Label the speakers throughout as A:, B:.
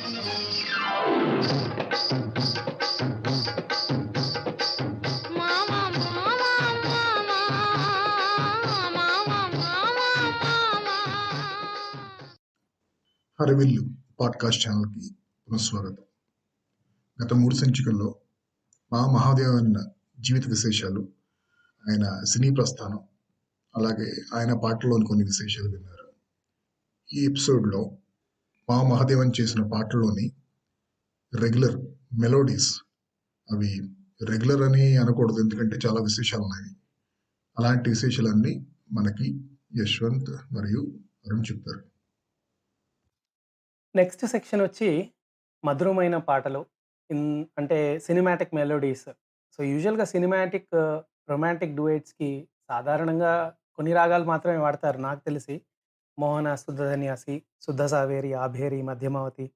A: మామ మామ మామ మామ మామ మామ.
B: హరివిల్లు పాడ్కాస్ట్ ఛానల్కి పునఃస్వాగతం. గత 3 సంచికల్లో మా మహాదేవన్ జీవిత విశేషాలు, ఆయన సినీ ప్రస్థానం, అలాగే ఆయన పాటల్లోని కొన్ని విశేషాలు విన్నారు. ఈ ఎపిసోడ్లో మా మహాదేవన్ చేసిన పాటల్లోని రెగ్యులర్ మెలోడీస్, అవి రెగ్యులర్ అని అనకూడదు ఎందుకంటే చాలా విశేషాలు ఉన్నాయి. అలాంటి విశేషాలన్నీ మనకి యశ్వంత్ మరియు అరుణ్ చెప్తారు.
C: నెక్స్ట్ సెక్షన్ వచ్చి మధురమైన పాటలు. అంటే సినిమాటిక్ మెలోడీస్. సో, యూజువల్‌గా సినిమాటిక్, రొమాంటిక్ డ్యూయెట్స్‌కి సాధారణంగా కొన్ని రాగాలు మాత్రమే వాడతారు నాకు తెలిసి. 'మోహన', 'శుద్ధ సన్యాసి', 'శుద్ధ సావేరి', 'ఆభేరి', 'మధ్యమావతి'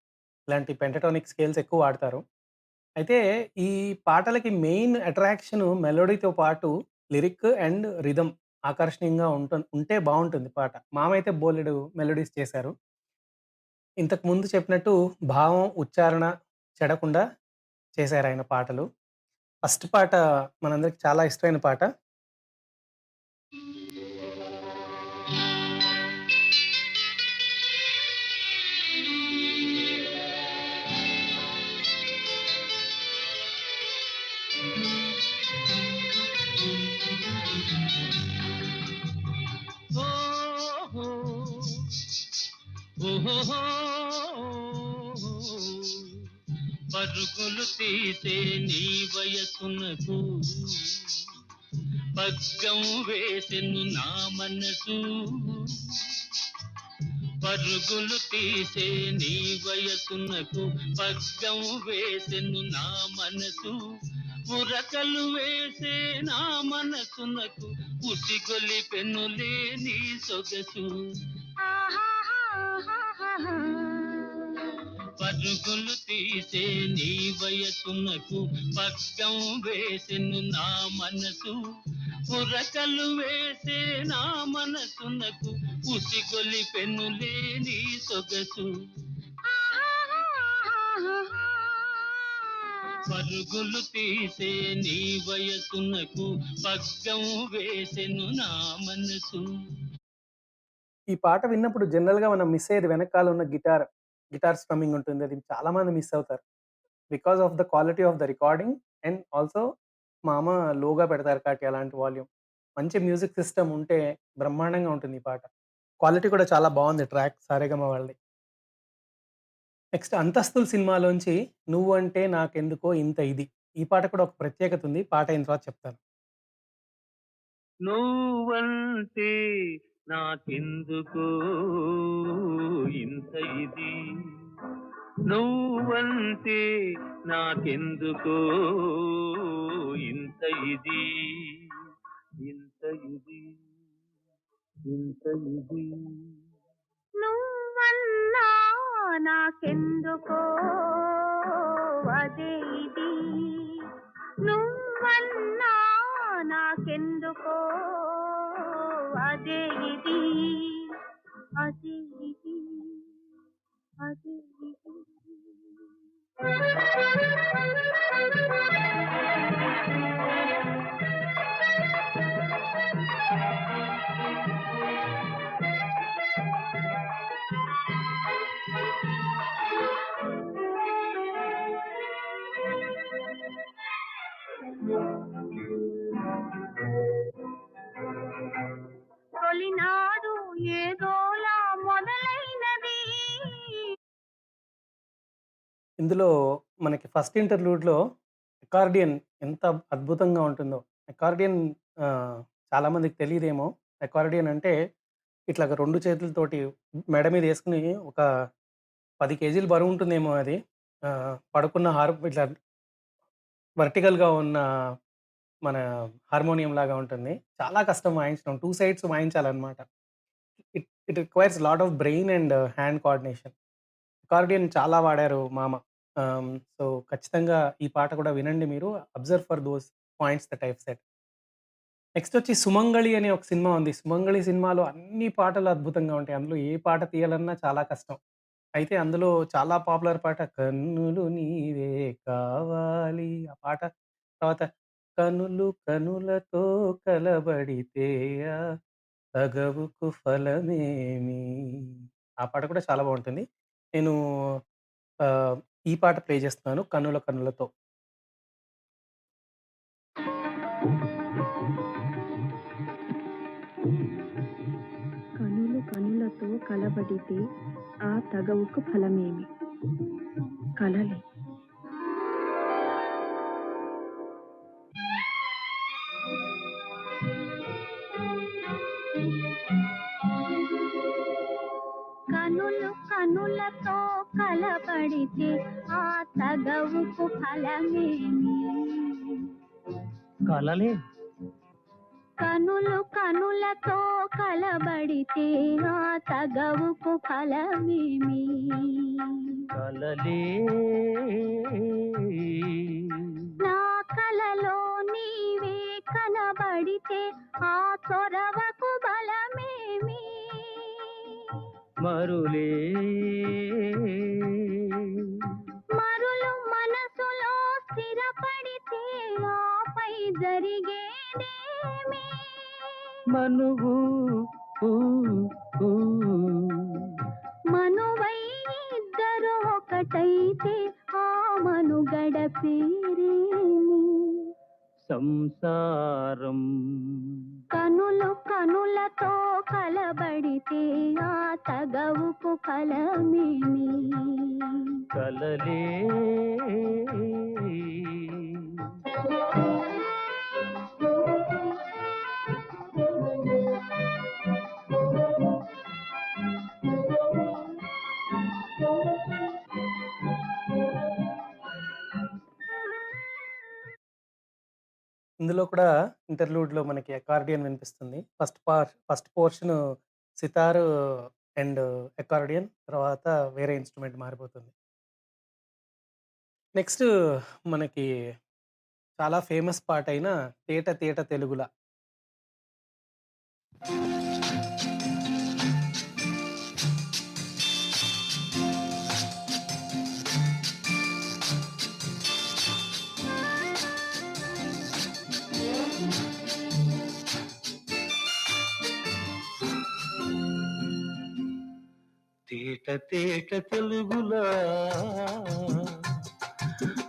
C: ఇలాంటి పెంటటోనిక్ స్కేల్స్ ఎక్కువ వాడతారు. అయితే ఈ పాటలకి మెయిన్ అట్రాక్షన్ మెలోడీతో పాటు లిరిక్ అండ్ రిథమ్ ఆకర్షణీయంగా ఉంటే బావుంటుంది పాట. మామయితే బోలెడు మెలోడీస్ చేశారు. ఇంతకు ముందు చెప్పినట్టు భావం, ఉచ్చారణ చెడకుండా చేశారాయన పాటలు. ఫస్ట్ పాట మనందరికి చాలా ఇష్టమైన పాట.
A: ఓహో ఓహో పరుగులు తీసే నీ వయసునకు పగ్గం వేసెను నా మనసు. పరుగులు తీసే నీ వయసునకు పగ్గం వేసెను నా మనసు. ఉరకలు వేసే నా మనసునకు ఉసిగొలి పెనులే నీ సొగసు. పరుగులు తీసే నీ వయసునకు పగ్గం వేసెను నా మనసు. ఉరకలు వేసే నా మనసునకు ఉసిగొలి పెనులే నీ సొగసు. పరుగులు తీసే నీ వయసునకు పగ్గం వేసెను నా మనసు.
C: ఈ పాట విన్నప్పుడు జనరల్‌గా మనం మిస్ అయ్యేది వెనకాల ఉన్న గిటార్ స్ట్రమ్మింగ్ ఉంటుంది. అది చాలా మంది మిస్ అవుతారు. Because of the quality of the recording and also మామ లోగా పెడతారు కాబట్టి అలాంటి వాల్యూమ్. మంచి మ్యూజిక్ సిస్టమ్ ఉంటే బ్రహ్మాండంగా ఉంటుంది ఈ పాట. క్వాలిటీ కూడా చాలా బావుంది ట్రాక్ 'సారేగమ' వాళ్ళది. నెక్స్ట్ 'అంతస్తులు' సినిమాలోంచి 'నువ్వంటే నాకెందుకో ఇంత ఇది'. ఈ పాట కూడా ఒక ప్రత్యేకత ఉంది. పాట అయిన తర్వాత చెప్తాను.
A: నువ్వంటే నాకెందుకో ఇంత ఇది. నువ్వంటే నాకెందుకో ఇంత ఇది. ఇంత ఇది. ఇంత ఇది.
D: నువ్వన్నా నాకెందుకో అదే ఇది. నువ్వన్నా నాకెందుకో అదే ఇది. అదే ఇది. అదే ఇది. తొలినాడు ఏదోలా మొదలైనది.
C: ఇందులో మనకి ఫస్ట్ ఇంటర్లూడ్‌లో అకార్డియన్ ఎంత అద్భుతంగా ఉంటుందో. అకార్డియన్ చాలా మందికి తెలీదేమో. అకార్డియన్ అంటే ఇట్లాగ 2 చేతులతోటి మెడ మీద యేసుకొని ఒక 10 కేజీలు బరువుంటుందేమో అది. పడుకున్న ఇట్లా వర్టికల్‌గా ఉన్న మన హార్మోనియం లాగా ఉంటుంది. చాలా కష్టం వాయించడం. 2 సైడ్స్ వాయించాలనమాట. It requires lot of brain and hand coordination. Accordion చాలా వాడారు మామ. సో, ఖచ్చితంగా ఈ పాట కూడా వినండి మీరు. Observe for those points that I have said. Next వచ్చి 'సుమంగళి' అనే ఒక సినిమా ఉంది. 'సుమంగళి' సినిమాలో అన్ని పాటలు అద్భుతంగా ఉంటాయి. అందులో ఏ పాట తీయాలన్నా చాలా కష్టం. అయితే అందులో చాలా పాపులర్ పాట 'కన్నులు నీవే కావాలి' ఆ పాట. తర్వాత 'కనులు కనులతో కలబడితే ఆ తగవుకు ఫలమేమి' ఆ పాట కూడా చాలా బావుంటుంది. నేను ఈ పాట ప్లే చేస్తున్నాను 'కనుల కనులతో.'
E: కనులు కనులతో కలబడితే ఆ తగవుకు ఫలమేమి కలలే.
D: కనులు కనులతో కలబడితే ఆ తగవుకు ఫలమేమి.
A: కలలే
D: కనులు కనులతో కలబడితే ఆ తగవుకు ఫలమేమి.
A: కలలే
D: నా కలలో నీవే కనబడితే ఆ చొరవకు బలమేమి.
A: మరులే
D: మరులు మనసులో స్థిరపడితే ఆపై జరిగేదేమి.
A: మనువు ఊ, ఊ.
D: మనువై ఇద్దరు ఒకటైతే ఆ మనుగడ పేరేమి.
A: సంసారం
D: కనులు కనులతో కలబడితే ఆ తగవుకు ఫలమేమి.
A: కలలే
C: ఇందులో కూడా ఇంటర్లూడ్‌లో మనకి అకార్డియన్ వినిపిస్తుంది. First portion sitar and accordion. తర్వాత వేరే ఇన్‌స్ట్రుమెంట్ మారిపోతుంది. నెక్స్ట్ మనకి చాలా ఫేమస్ పాటైన 'తేట తేట తెలుగుల'.
A: తేట తేట తెలుగులా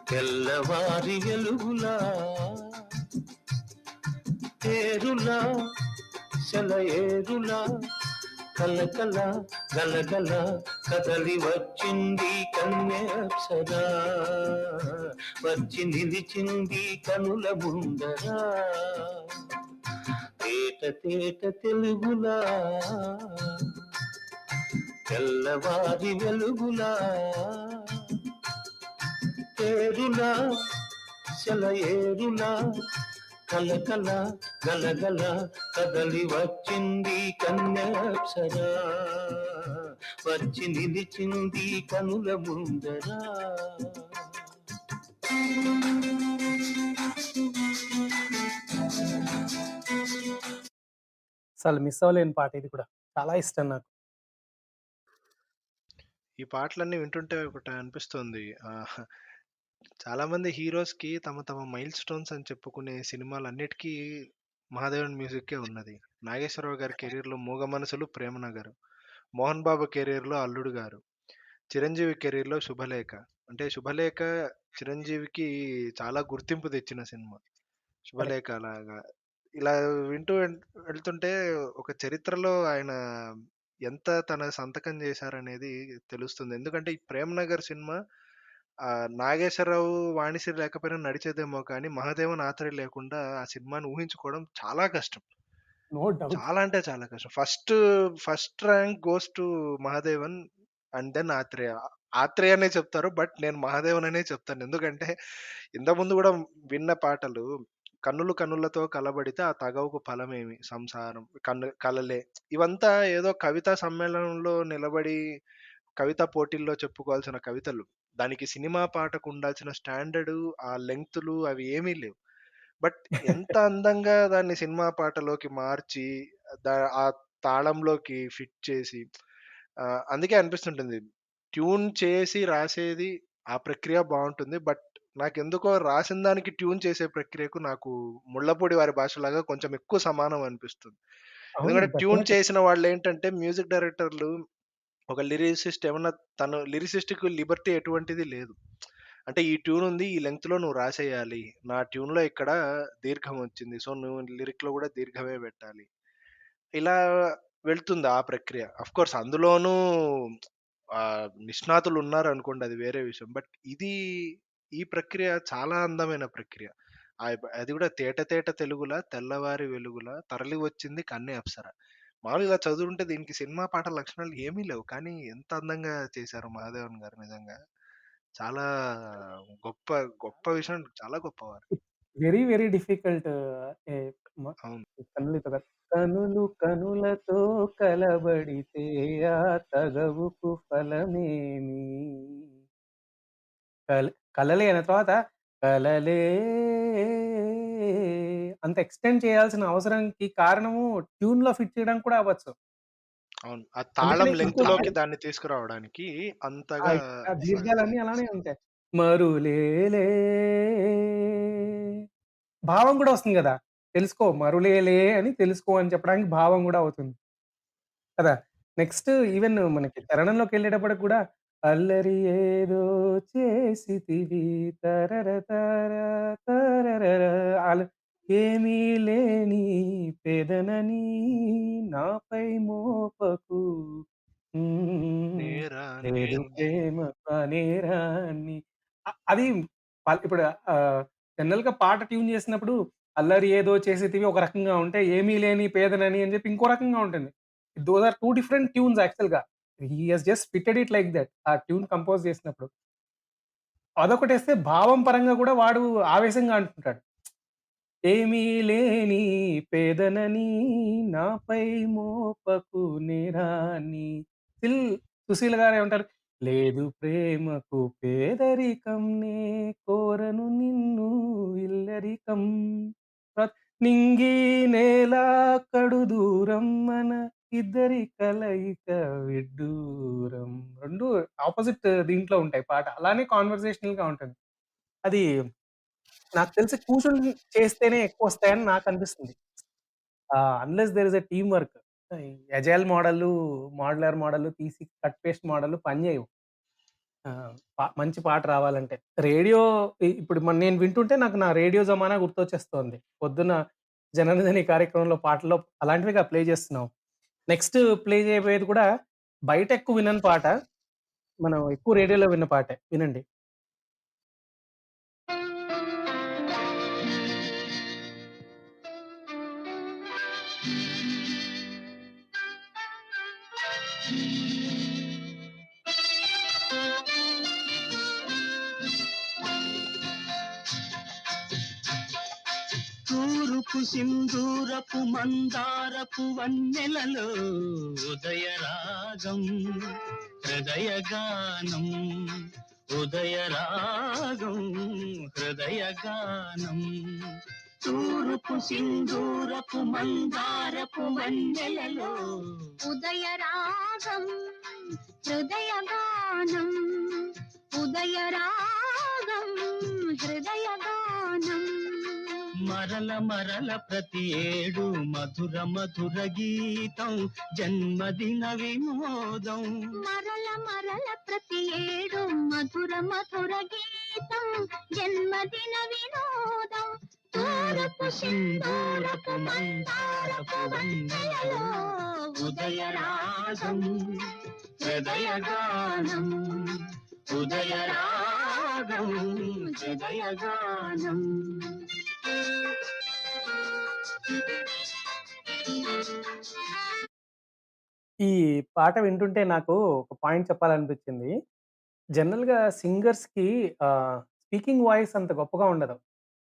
A: తెల్లవారి వెలుగులా తేరులా సెలయేరులా కలకల గలగల కదలి వచ్చింది కన్యాప్సరా వచ్చి నిలిచింది కనుల ముందరా తేట తేట తెలుగులా తెల్లవారి వెలుగులా తేరులా సెలయేరులా కలకల గలగల కదలి వచ్చింది కన్యాప్సరా వచ్చి నిలిచింది కనుల ముందరా
C: అసలు మిస్ అవ్వలేని పాట ఇది కూడా. చాలా ఇష్టం నాకు.
F: ఈ పాటలన్నీ వింటుంటే ఒకటి అనిపిస్తుంది. చాలామంది హీరోస్‌కి తమ తమ మైల్ స్టోన్స్ అని చెప్పుకునే సినిమాలన్నిటికీ మహాదేవన్ మ్యూజిక్కే ఉన్నది. నాగేశ్వరరావు గారి కెరీర్‌లో 'మూగ మనసులు', 'ప్రేమనగర్', మోహన్ బాబు కెరీర్‌లో 'అల్లుడు గారు', చిరంజీవి కెరీర్‌లో 'శుభలేఖ'. అంటే 'శుభలేఖ' చిరంజీవికి చాలా గుర్తింపు తెచ్చిన సినిమా.
C: కరెక్ట్.
F: 'శుభలేఖ' లాగా ఇలా వింటూ వెళ్తుంటే ఒక చరిత్రలో ఆయన ఎంత తన సంతకం చేశారనేది తెలుస్తుంది. ఎందుకంటే ఈ 'ప్రేమనగర్' సినిమా నాగేశ్వరరావు, వాణిశ్రీ లేకపోయినా నడిచేదేమో కానీ, మహాదేవన్ ఆత్రేయ లేకుండా ఆ సినిమాని ఊహించుకోవడం చాలా కష్టం.
C: No doubt.
F: చాలా అంటే చాలా కష్టం. First rank goes to Mahadevan and then Athreya. Athreya అనే చెప్తారు. బట్ నేను మహాదేవన్ అనే చెప్తాను. ఎందుకంటే ఇంతకుముందు గూడా విన్న పాటలు 'కన్నులు కన్నులతో కలబడితే ఆ తగవుకు ఫలమేమి సంసారం', కలలే ఇవంతా ఏదో కవితా సమ్మేళనంలో నిలబడి కవితా పోటీల్లో చెప్పుకోవాల్సిన కవితలు. దానికి సినిమా పాటకు ఉండాల్సిన స్టాండర్డు, ఆ లెంగ్తులు అవి ఏమీ లేవు. బట్ ఎంత అందంగా దాన్ని సినిమా పాటలోకి మార్చి, ఆ తాళంలోకి ఫిట్ చేసి అందుకే అనిపిస్తుంటుంది. ట్యూన్ చేసి రాసేది ఆ ప్రక్రియ బావుంటుంది. బట్ నాకెందుకో రాసిన దానికి ట్యూన్ చేసే ప్రక్రియకు నాకు 'ముళ్ళపూడి' వారి భాషలాగా కొంచెం ఎక్కువ సమానం అనిపిస్తుంది.
C: అవును.
F: ఎందుకంటే ట్యూన్
C: డెఫినెట్‌లీ.
F: చేసిన వాళ్ళేంటంటే మ్యూజిక్ డైరెక్టర్లు ఒక లిరిసిస్ట్ ఏమన్నా తను లిరిసిస్ట్‌కి లిబర్టీ ఎటువంటిది లేదు. అంటే ఈ ట్యూన్ ఉంది. ఈ లెంగ్త్‌లో నువ్వు రాసేయాలి. నా ట్యూన్‌లో ఇక్కడ దీర్ఘం వచ్చింది. సో, నువ్వు లిరిక్‌లో గూడా దీర్ఘమే పెట్టాలి. ఇలా వెళ్తుంది ఆ ప్రక్రియ. ఆఫ్‌కోర్స్ అందులోనూ నిష్ణాతులున్నారనుకోండి అది వేరే విషయం. బట్ ఈ ప్రక్రియ చాలా అందమైన ప్రక్రియ. అది గూడా తేట తేట తెలుగుల తెల్లవారి వెలుగుల తరలి వచ్చింది కన్నె అప్సర. మామూలుగా ఇలా చదువుతుంటే దీనికి సినిమా పాటల లక్షణాలు ఏమీ లేవు. కానీ ఎంత అందంగా చేశారు మహాదేవన్ గారు నిజంగా. చాలా గొప్ప గొప్ప విషయం. చాలా గొప్పవారు.
C: Very, very difficult. ఏ మ
F: అవును.
C: కనులతో కాదు. కనులు కనులతో కలబడితే ఆ తగవుకు ఫలమేమి? కలలే అన్న తర్వాత కలలే అంత ఎక్స్‌టెండ్ చేయాల్సిన అవసరంకి కారణము ట్యూన్‌లో ఫిట్ చేయడానికి కూడా అవ్వచ్చు.
F: అవును. ఆ
C: ఎందుకంటే
F: తాళం
C: ఇంకోటి
F: లెంగ్త్‌లోకి దాన్ని తీసుకురావడానికి
C: ఆ
F: అంతగా
C: ఆ దీర్ఘాలన్నీ
F: సాగుతుంది.
C: అలానే ఉంటాయి. మరులేలే భావం గూడా వస్తుంది గదా! తెలుసుకో మరులేలే అని తెలుసుకో అని చెప్పడానికి భావం గూడా అవుతుంది కదా! నెక్స్ట్ ఈవెన్ మనకి చరణంలోకెళ్ళేటప్పటికి గూడా అల్లరి ఏదో చేసితివి తరర తార తారరర ఆల్ ఏమీ లేని పెదనని నాపై మోపకు హ్మ్.
F: నేరాన్ని
C: లేదు ప్రేమ నేరాన్ని అది ఇప్పుడు జనరల్‌గా పాట ట్యూన్ చేసినప్పుడు అల్లరి ఏదో చేసేతివి ఒక రకంగా ఉంటే, ఏమీ లేని పేదనని అని చెప్పి ఇంకో రకంగా ఉంటుంది. దోస్ ఆర్ 2 డిఫరెంట్ ట్యూన్స్ యాక్చువల్‌గా. He has just fitted it like that. ఆ ట్యూన్ కంపోజ్ చేసినప్పుడు. అదొకటేస్తే భావం పరంగా కూడా వాడు ఆవేశంగా అంటుంటాడు. ఏమీ లేని పేదనని నాపై మోపకు నేరాన్ని. స్టిల్ సుశీల గారేమంటారు? లేదు ప్రేమకు పేదరికం నే కోరను నిన్ను ఇల్లరికం. తర్వాత నింగి నేల కడు దూరం మన ఇద్దరి కలయిక విడ్డూరం. 2 అపోజిట్ దీంట్లో ఉంటాయి పాట. అలానే కాన్వర్జేషనల్‌గా ఉంటుంది. అది నాకు తెలిసి కూర్చొని చేస్తేనే ఎక్కువొస్తాయని నాకనిపిస్తుంది. Unless there is a team work. Agile model, modular model తీసి కట్ పేస్ట్ మోడలు పనిచేయవు. ఆ! మంచి పాట రావాలంటే. రేడియో ఇప్పుడు నేను వింటుంటే నాకు నా రేడియో జమానా గుర్తొచ్చేస్తోంది. పొద్దున్న జనరంజని కార్యక్రమంలో పాటల్లో అలాంటివిగా ప్లే చేస్తున్నాం. నెక్స్ట్ ప్లే చేయబోయేది కూడా బయట ఎక్కువ వినని పాట. మనం ఎక్కువ రేడియోలో విన్న పాటే. వినండి.
A: తూరుపు సింధూరపు మందారపు వన్నెలలో ఉదయరాగం హృదయగానం ఉదయరాగం హృదయగానం తూరుపు సింధూరపు మందారపు వన్నెలలో
D: ఉదయరాగం హృదయగానం ఉదయరాగం హృదయగానం
A: మరల మరల ప్రతి ఏడు మధుర మధుర గీతం జన్మదిన వినోదం
D: మరల మరల ప్రతి ఏడు మధుర మధుర గీతం జన్మదిన వినోదం తూరపు సింధూరపు మందారపు వన్నెలలో
A: ఉదయరాగం హృదయగానం ఉదయరాగం హృదయగానం
C: ఈ పాట వింటుంటే నాకు ఒక పాయింట్ చెప్పాలనిపించింది. జనరల్‌గా సింగర్స్‌కి స్పీకింగ్ వాయిస్ అంత గొప్పగా ఉండదు.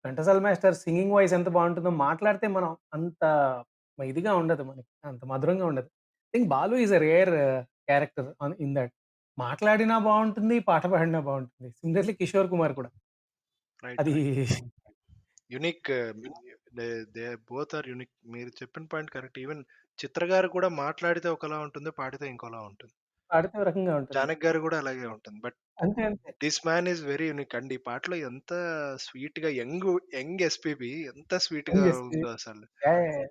C: ఘంటసాల మాస్టర్ సింగింగ్ వాయిస్ ఎంత బావుంటుందో మాట్లాడితే మనం అంత ఇదిగా ఉండదు మనకి. అంత మధురంగా ఉండదు. I think 'Balu' is a rare character in that. మాట్లాడినా బావుంటుంది, పాట పాడినా బావుంటుంది. సిమిలర్‌లీ 'కిషోర్ కుమార్' కూడా.
F: రైట్.
C: అది
F: right. Unique. They they both are unique. మీరు చెప్పిన పాయింట్ కరెక్ట్. ఈవెన్ చిత్ర గారు కూడా మాట్లాడితే ఒకలా ఉంటుంది. పాడితే ఇంకోలా ఉంటుంది.
C: పాడితే ఒక రకంగా ఉంటుంది.
F: 'జానకి' గారు గూడా అలాగే ఉంటుంది. బట్
C: అంతే. అంతే.
F: This man is very unique అండి. ఈ పాటలో ఎంత స్వీట్‌గా యంగ్ ఎస్‌పీబీ ఎంత స్వీట్‌గా
C: యంగెస్ట్.
F: ఉందో అసలు.
C: యాహ్! యాహ్!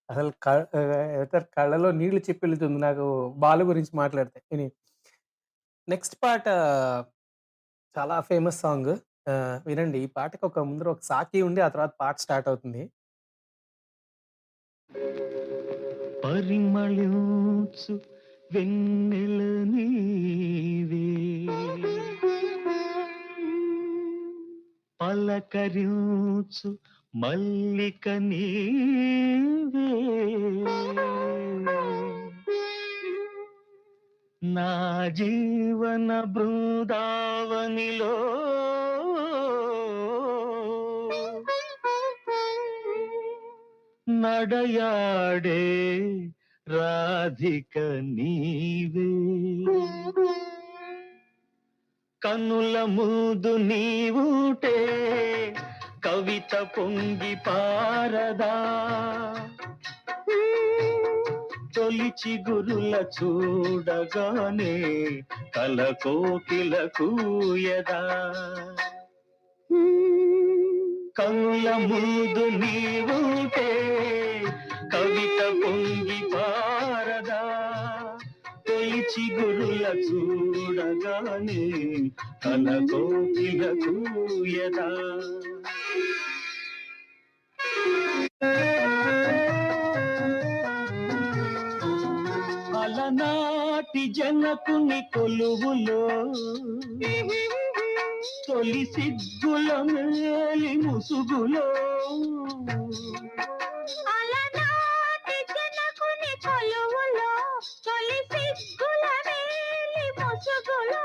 C: అసలు ఏమంటారు కళ్ళలో నీళ్లు చిప్పిల్లుతుంది నాకు 'బాలు' గురించి మాట్లాడితే. నెక్స్ట్ పాట చాలా ఫేమస్ సాంగ్. వినండి. ఈ పాటకి ఒక ముందర ఒక సాకి ఉండి, ఆ తర్వాత పాట స్టార్ట్ అవుతుంది.
A: పరిమళించు వెన్నెల నీవే, పలకరించు మల్లిక నీవే, నా జీవన బృందావనిలో నడయాడే రాధిక నీవే, కనుల ముందు నీవుంటే కవిత పొంగి పారదా, తొలి చిగురుల చూడగానే కల కోకిల కూయదా, కనుల ముందు నీవుంటే కవిత పొంగి పారదా, తొలి చిగురుల చూడగానే కల కోకిల కూయదా. అలనాటి జనకుని కొలువులో తొలి సిగ్గుల మేలి ముసుగులో,
D: అలనాటి జనకుని కొలువులో తొలి సిగ్గుల వేలి ముసుగులో,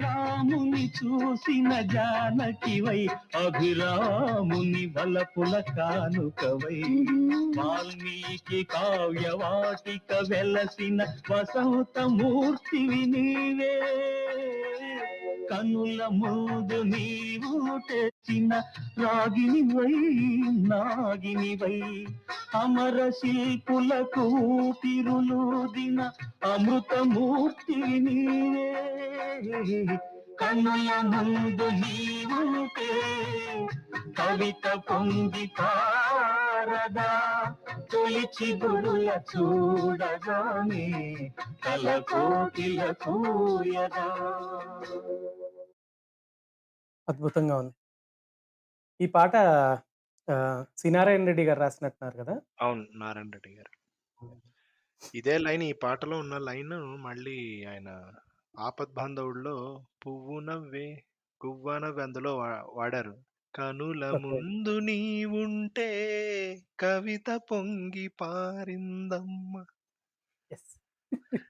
A: రాముని చూసిన జానకివై అభిరాముని వలపుల కానుకవై, వాల్మీకి కావ్యవాటిక వెలసిన వసంతమూర్తివి నీవే, కనుల ముందు నీవు తెచ్చిన రాగినివై నాగినివై, అమర శిల్పులకు తిరులుదిన అమృతమూర్తివి నీవే, కనుల ముందు నీవుంటే కవిత పొంగి పారదా, తొలి చిగురుల చూడగానే కల కోకిల కూయదా.
C: అద్భుతంగా ఉంది. ఈ పాట సి. నారాయణ రెడ్డి గారు రాసినట్టున్నారు కదా!
F: అవును. 'నారాయణ రెడ్డి' గారు. ఇదే లైన్ ఈ పాటలో ఉన్న లైన్ మళ్ళీ ఆయన 'ఆపద్బాంధవుడులో' పువ్వు నవ్వే గువ్వ నవ్వే అందులో వాడారు. కనుల
C: ఓకే.
F: ముందు నీవుంటే కవిత పొంగి పారిందమ్మ.
C: యెస్.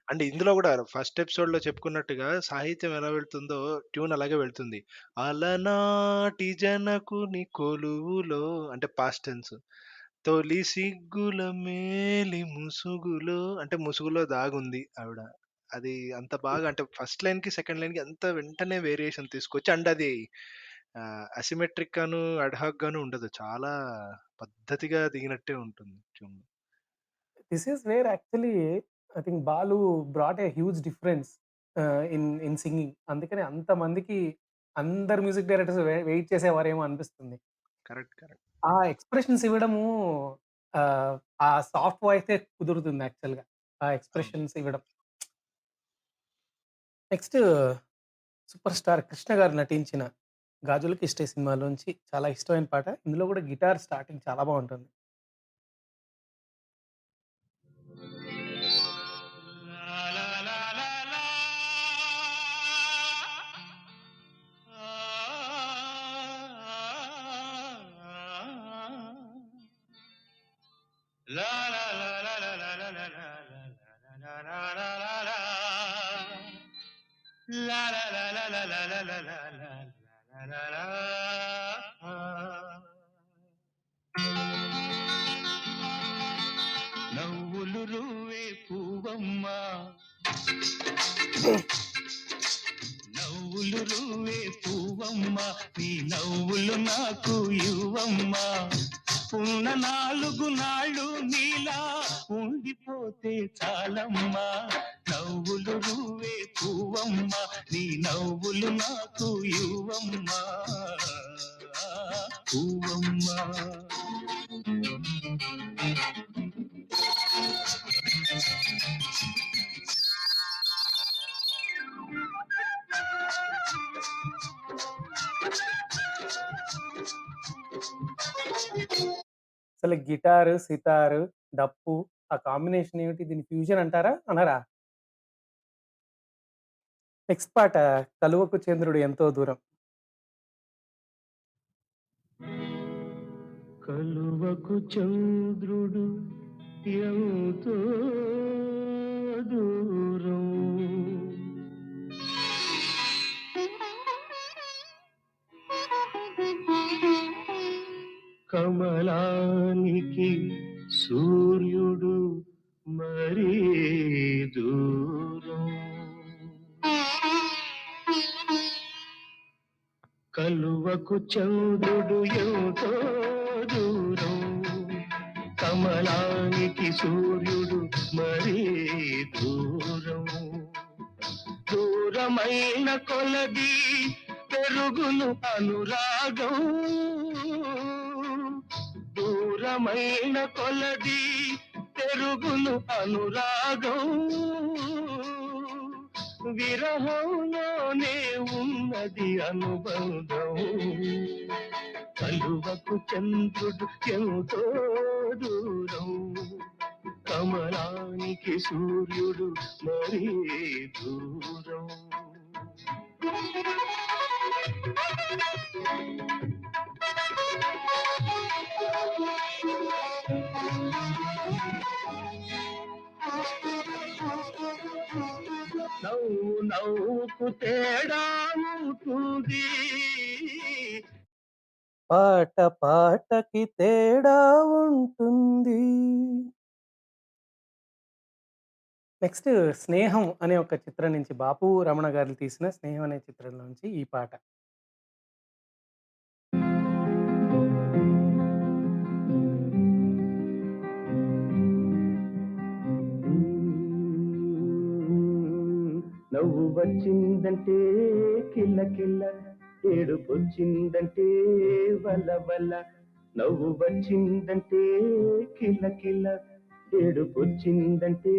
F: అంటే ఇందులో గూడా ఫస్ట్ ఎపిసోడ్‌లో చెప్పుకున్నట్టుగా సాహిత్యం ఎలా వెళ్తుందో ట్యూన్ అలాగే వెళ్తుంది. అలనాటి జనకుని కొలువులో అంటే పాస్ట్ టెన్స్. తొలి సిగ్గుల మేలి ముసుగులో అంటే ముసుగులో దాగుంది ఆవిడ. అది అంత బాగా అంటే ఫస్ట్ లైన్‌కి, సెకండ్ లైన్‌కి ఎంత వెంటనే వేరియేషన్ తీసుకొచ్చి అండ్ అది అసిమెట్రిక్ గాను, అడ్‌హాక్ గాను ఉండదు. చాలా పద్ధతిగా దిగినట్టే ఉంటుంది tune.
C: This is where actually I think 'Balu' brought a huge difference in singing. అందుకనే అంతమందికి అందరు మ్యూజిక్ డైరెక్టర్స్ వెయిట్ చేసేవారేమో అనిపిస్తుంది.
F: కరెక్ట్.
C: ఆ ఎక్స్‌ప్రెషన్స్ ఇవ్వడము ఆ సాఫ్ట్ వాయిసే కుదురుతుంది యాక్చువల్‌గా. ఆ
F: అవును.
C: ఎక్స్‌ప్రెషన్స్ ఇవ్వడం. నెక్స్ట్ సూపర్ స్టార్ 'కృష్ణ' గారు నటించిన 'గాజులకిష్టే' సినిమాలోంచి చాలా ఇష్టమైన పాట. ఇందులో కూడా గిటార్ స్టార్టింగ్ చాలా బావుంటుంది.
A: నవ్వులు రువ్వే పువ్వమ్మ, నవ్వులు రువ్వే పువ్వమ్మ, నీ నవ్వులు నాకు ఇవ్వమ్మ, ఉన్న 4 నాళ్ళు నీలా ఉండిపోతే చాలమ్మా నవ్వులు నువ్వే పువ్వమ్మా నీ నవ్వులు నాకు ఇవ్వమ్మా పువ్వమ్మా
C: అసలు గిటారు, సితారు, డప్పు ఆ కాంబినేషన్ ఏమిటి? దీన్ని ఫ్యూజన్ అంటారా? అనరా? నెక్స్ట్ పాట 'కలువకు చంద్రుడు ఎంతో దూరం'.
A: కలువకు చంద్రుడు ఎంతో దూరం కమలానికి సూర్యుడు మరీ దూరం కలువకు చంద్రుడు ఎంతో దూరం కమలానికి సూర్యుడు మరీ దూరం దూరమైన కొలది పెరుగును అనురాగం దూరమైన కొలది పెరుగును అనురాగం విరహంలోనే ఉన్నది అనుబంధం కలువకు చంద్రుడు ఎంతో దూరం కమలానికి సూర్యుడు మరీ దూరం నవ్వుకు తేడా ఉంటుంది
C: పాట పాటకి తేడా ఉంటుంది. నెక్స్ట్ 'స్నేహం' అనే ఒక చిత్రం నుంచి బాపు రమణ గారు తీసిన 'స్నేహం' అనే చిత్రంలోంచి ఈ పాట.
A: నవ్వు వచ్చిందంటే కిల్ల కిల్ల ఏడుపొచ్చిందంటే వల్ల వల్ల నవ్వు వచ్చిందంటే కిల్ల కిల్ల ఏడుపొచ్చిందంటే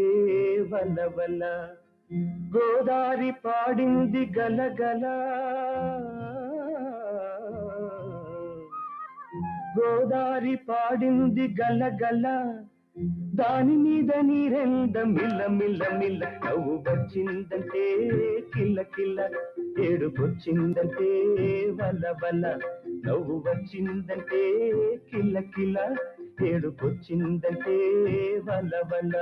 A: వల్ల వల్ల గోదారి పాడింది గలగల గోదారి పాడింది గలగల దాని మీద నీరెండ మిల్ల మిల్ల మిల్ల నవ్వు వచ్చిందంటే కిల్ల కిల్ల ఏడుపొచ్చిందంటే వల్ల వల్ల నవ్వు వచ్చిందంటే కిల్ల కిల్ల ఏడుపొచ్చిందంటే వల్ల వల్ల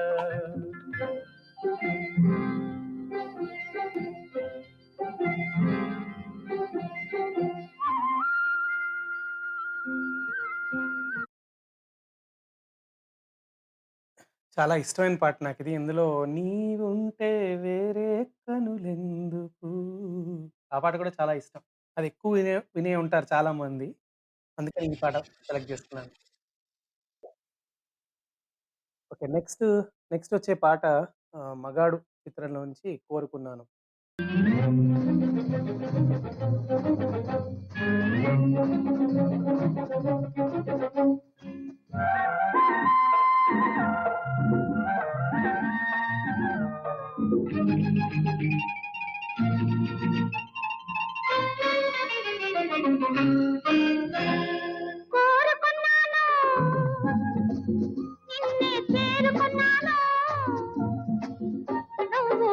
C: చాలా ఇష్టమైన పాట నాకిది. ఇందులో నీవుంటే వేరే కనులెందుకు ఆ పాట కూడా చాలా ఇష్టం. అది ఎక్కువ వినే వినే ఉంటారు చాలామంది. అందుకని ఈ పాట సెలెక్ట్ చేసుకున్నాను. ఓకే. నెక్స్ట్ వచ్చే పాట 'మగాడు' చిత్రంలోంచి 'కోరుకున్నాను'.
D: కోరుకున్నాను నిన్నే చేరుకున్నాను నువ్వు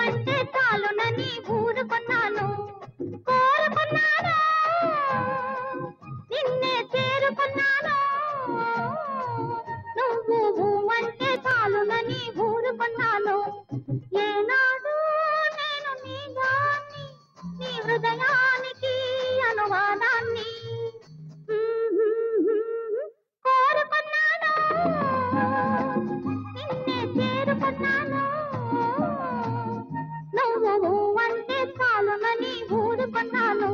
D: అంటే చాలునని ఊరుకున్నాను కోరుకున్నాను నిన్నే చేరుకున్నాను నువ్వు అంటే చాలునని ఊరుకున్నాను ఏనాడు నేను నీ దాన్ని నీ హృదయానికి అనువాదాన్ని కోరుకున్నాను నిన్నే చేరుకున్నాను నువ్వు అంటే చాలునని ఊరుకున్నాను.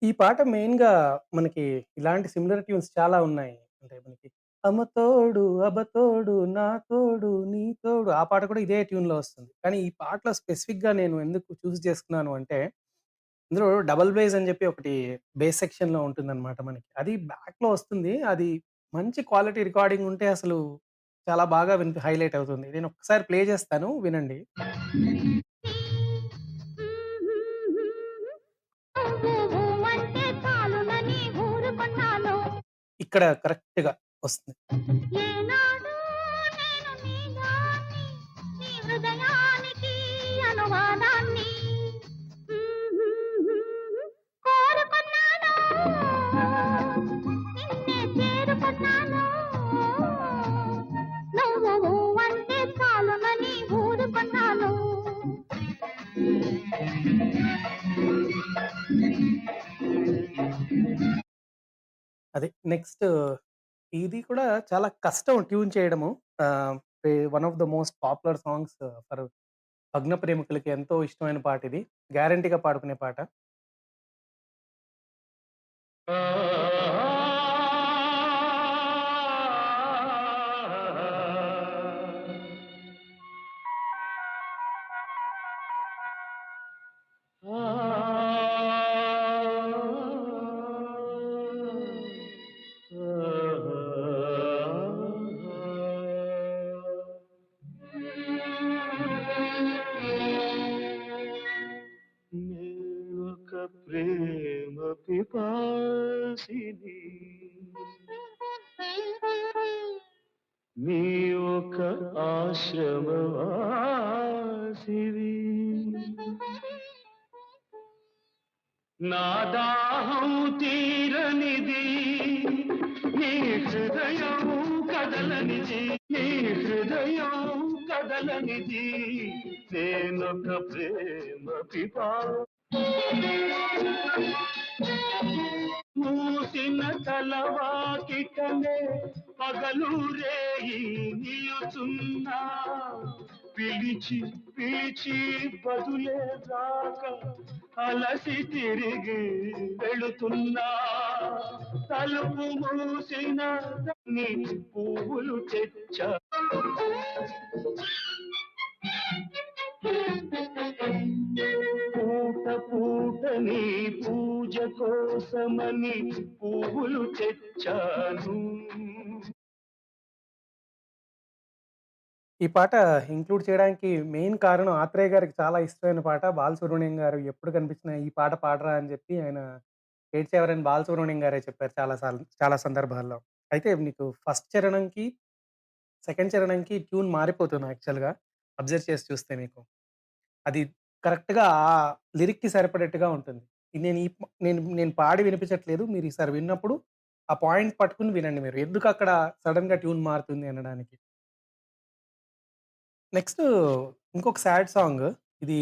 C: ఈ పాట మెయిన్‌గా మనకి ఇలాంటి సిమిలర్ ట్యూన్స్ చాలా ఉన్నాయి. అంటే మనకి అమ్మ తోడు అబ్బ తోడు నా తోడు నీ తోడు ఆ పాట కూడా ఇదే ట్యూన్‌లో వస్తుంది. కానీ ఈ పాటలో స్పెసిఫిక్‌గా నేను ఎందుకు చూజ్ చేసుకున్నాను అంటే, ఇందులో డబుల్ బేస్ అని చెప్పి ఒకటి బేస్ సెక్షన్‌లో ఉంటుందన్నమాట మనకి. అది బ్యాక్‌లో వస్తుంది. అది మంచి క్వాలిటీ రికార్డింగ్ ఉంటే అసలు చాలా బాగా హైలైట్ అవుతుంది. నేను ఒక్కసారి ప్లే చేస్తాను వినండి.
D: నువ్వు అంటే చాలునని ఊరుకున్నాను.
C: ఇక్కడ కరెక్ట్‌గా వస్తుంది.
D: ఏనాడు నేను నీ దాన్ని, నీ హృదయానికి అనువాదాన్ని కోరుకున్నాను, నిన్నే చేరుకున్నాను. నువ్వు అంటే చాలునని ఊరుకున్నాను.
C: అదే నెక్స్ట్ ఇది కూడా చాలా కష్టం ట్యూన్ చేయడము. Ah, one of the most popular songs for భగ్న ప్రేమికులకి ఎంతో ఇష్టమైన పాటిది. గ్యారంటీగా పాడుకునే పాట.
A: ఒక ప్రేమ పిపాసిని నీ ఒక ఆశ్రమవాసివి నా దాహం తీరనిది నీ హృదయం కదలనిది నీ హృదయం కదలనిది నేనొక ప్రేమ పిపా మూసిన తలవాకిటనే పగలు రేయి నిలుచున్నా పిలిచి పిలిచి బదులే రాక అలసి తిరిగి వెళుతున్నా తలుపు మూసిన నీ పువ్వులు తెచ్చా పూట పూట నీ పూజ కోసమని పువ్వులు తెచ్చాను
C: ఈ పాట ఇంక్లూడ్ చేయడానికి మెయిన్ కారణం ఆత్రేయ గారికి చాలా ఇష్టమైన పాట. బాలసుబ్రహ్మణ్యం గారు ఎప్పుడు కనిపించినా ఈ పాట పాడరా అని చెప్పి ఆయన ఏడ్చేవారని బాలసుబ్రహ్మణ్యం గారే చెప్పారు చాలా సందర్భాల్లో. అయితే నీకు ఫస్ట్ చరణంకి, సెకండ్ చరణంకి ట్యూన్ మారిపోతుంది యాక్చువల్‌గా. అబ్జర్వ్ చేసి చూస్తే మీకు. అది కరెక్ట్‌గా ఆ లిరిక్‌కి సరిపడేట్టుగా ఉంటుంది. ఇది నేను ఈ ప్ నేను నేను పాడి వినిపించట్లేదు. మీరు ఈసారి విన్నప్పుడు ఆ పాయింట్ పట్టుకొని వినండి మీరు. ఎందుకక్కడ సడెన్‌గా ట్యూన్ మారుతుంది అనడానికి. నెక్స్ట్ ఇంకొక సాడ్ సాంగ్. ఇది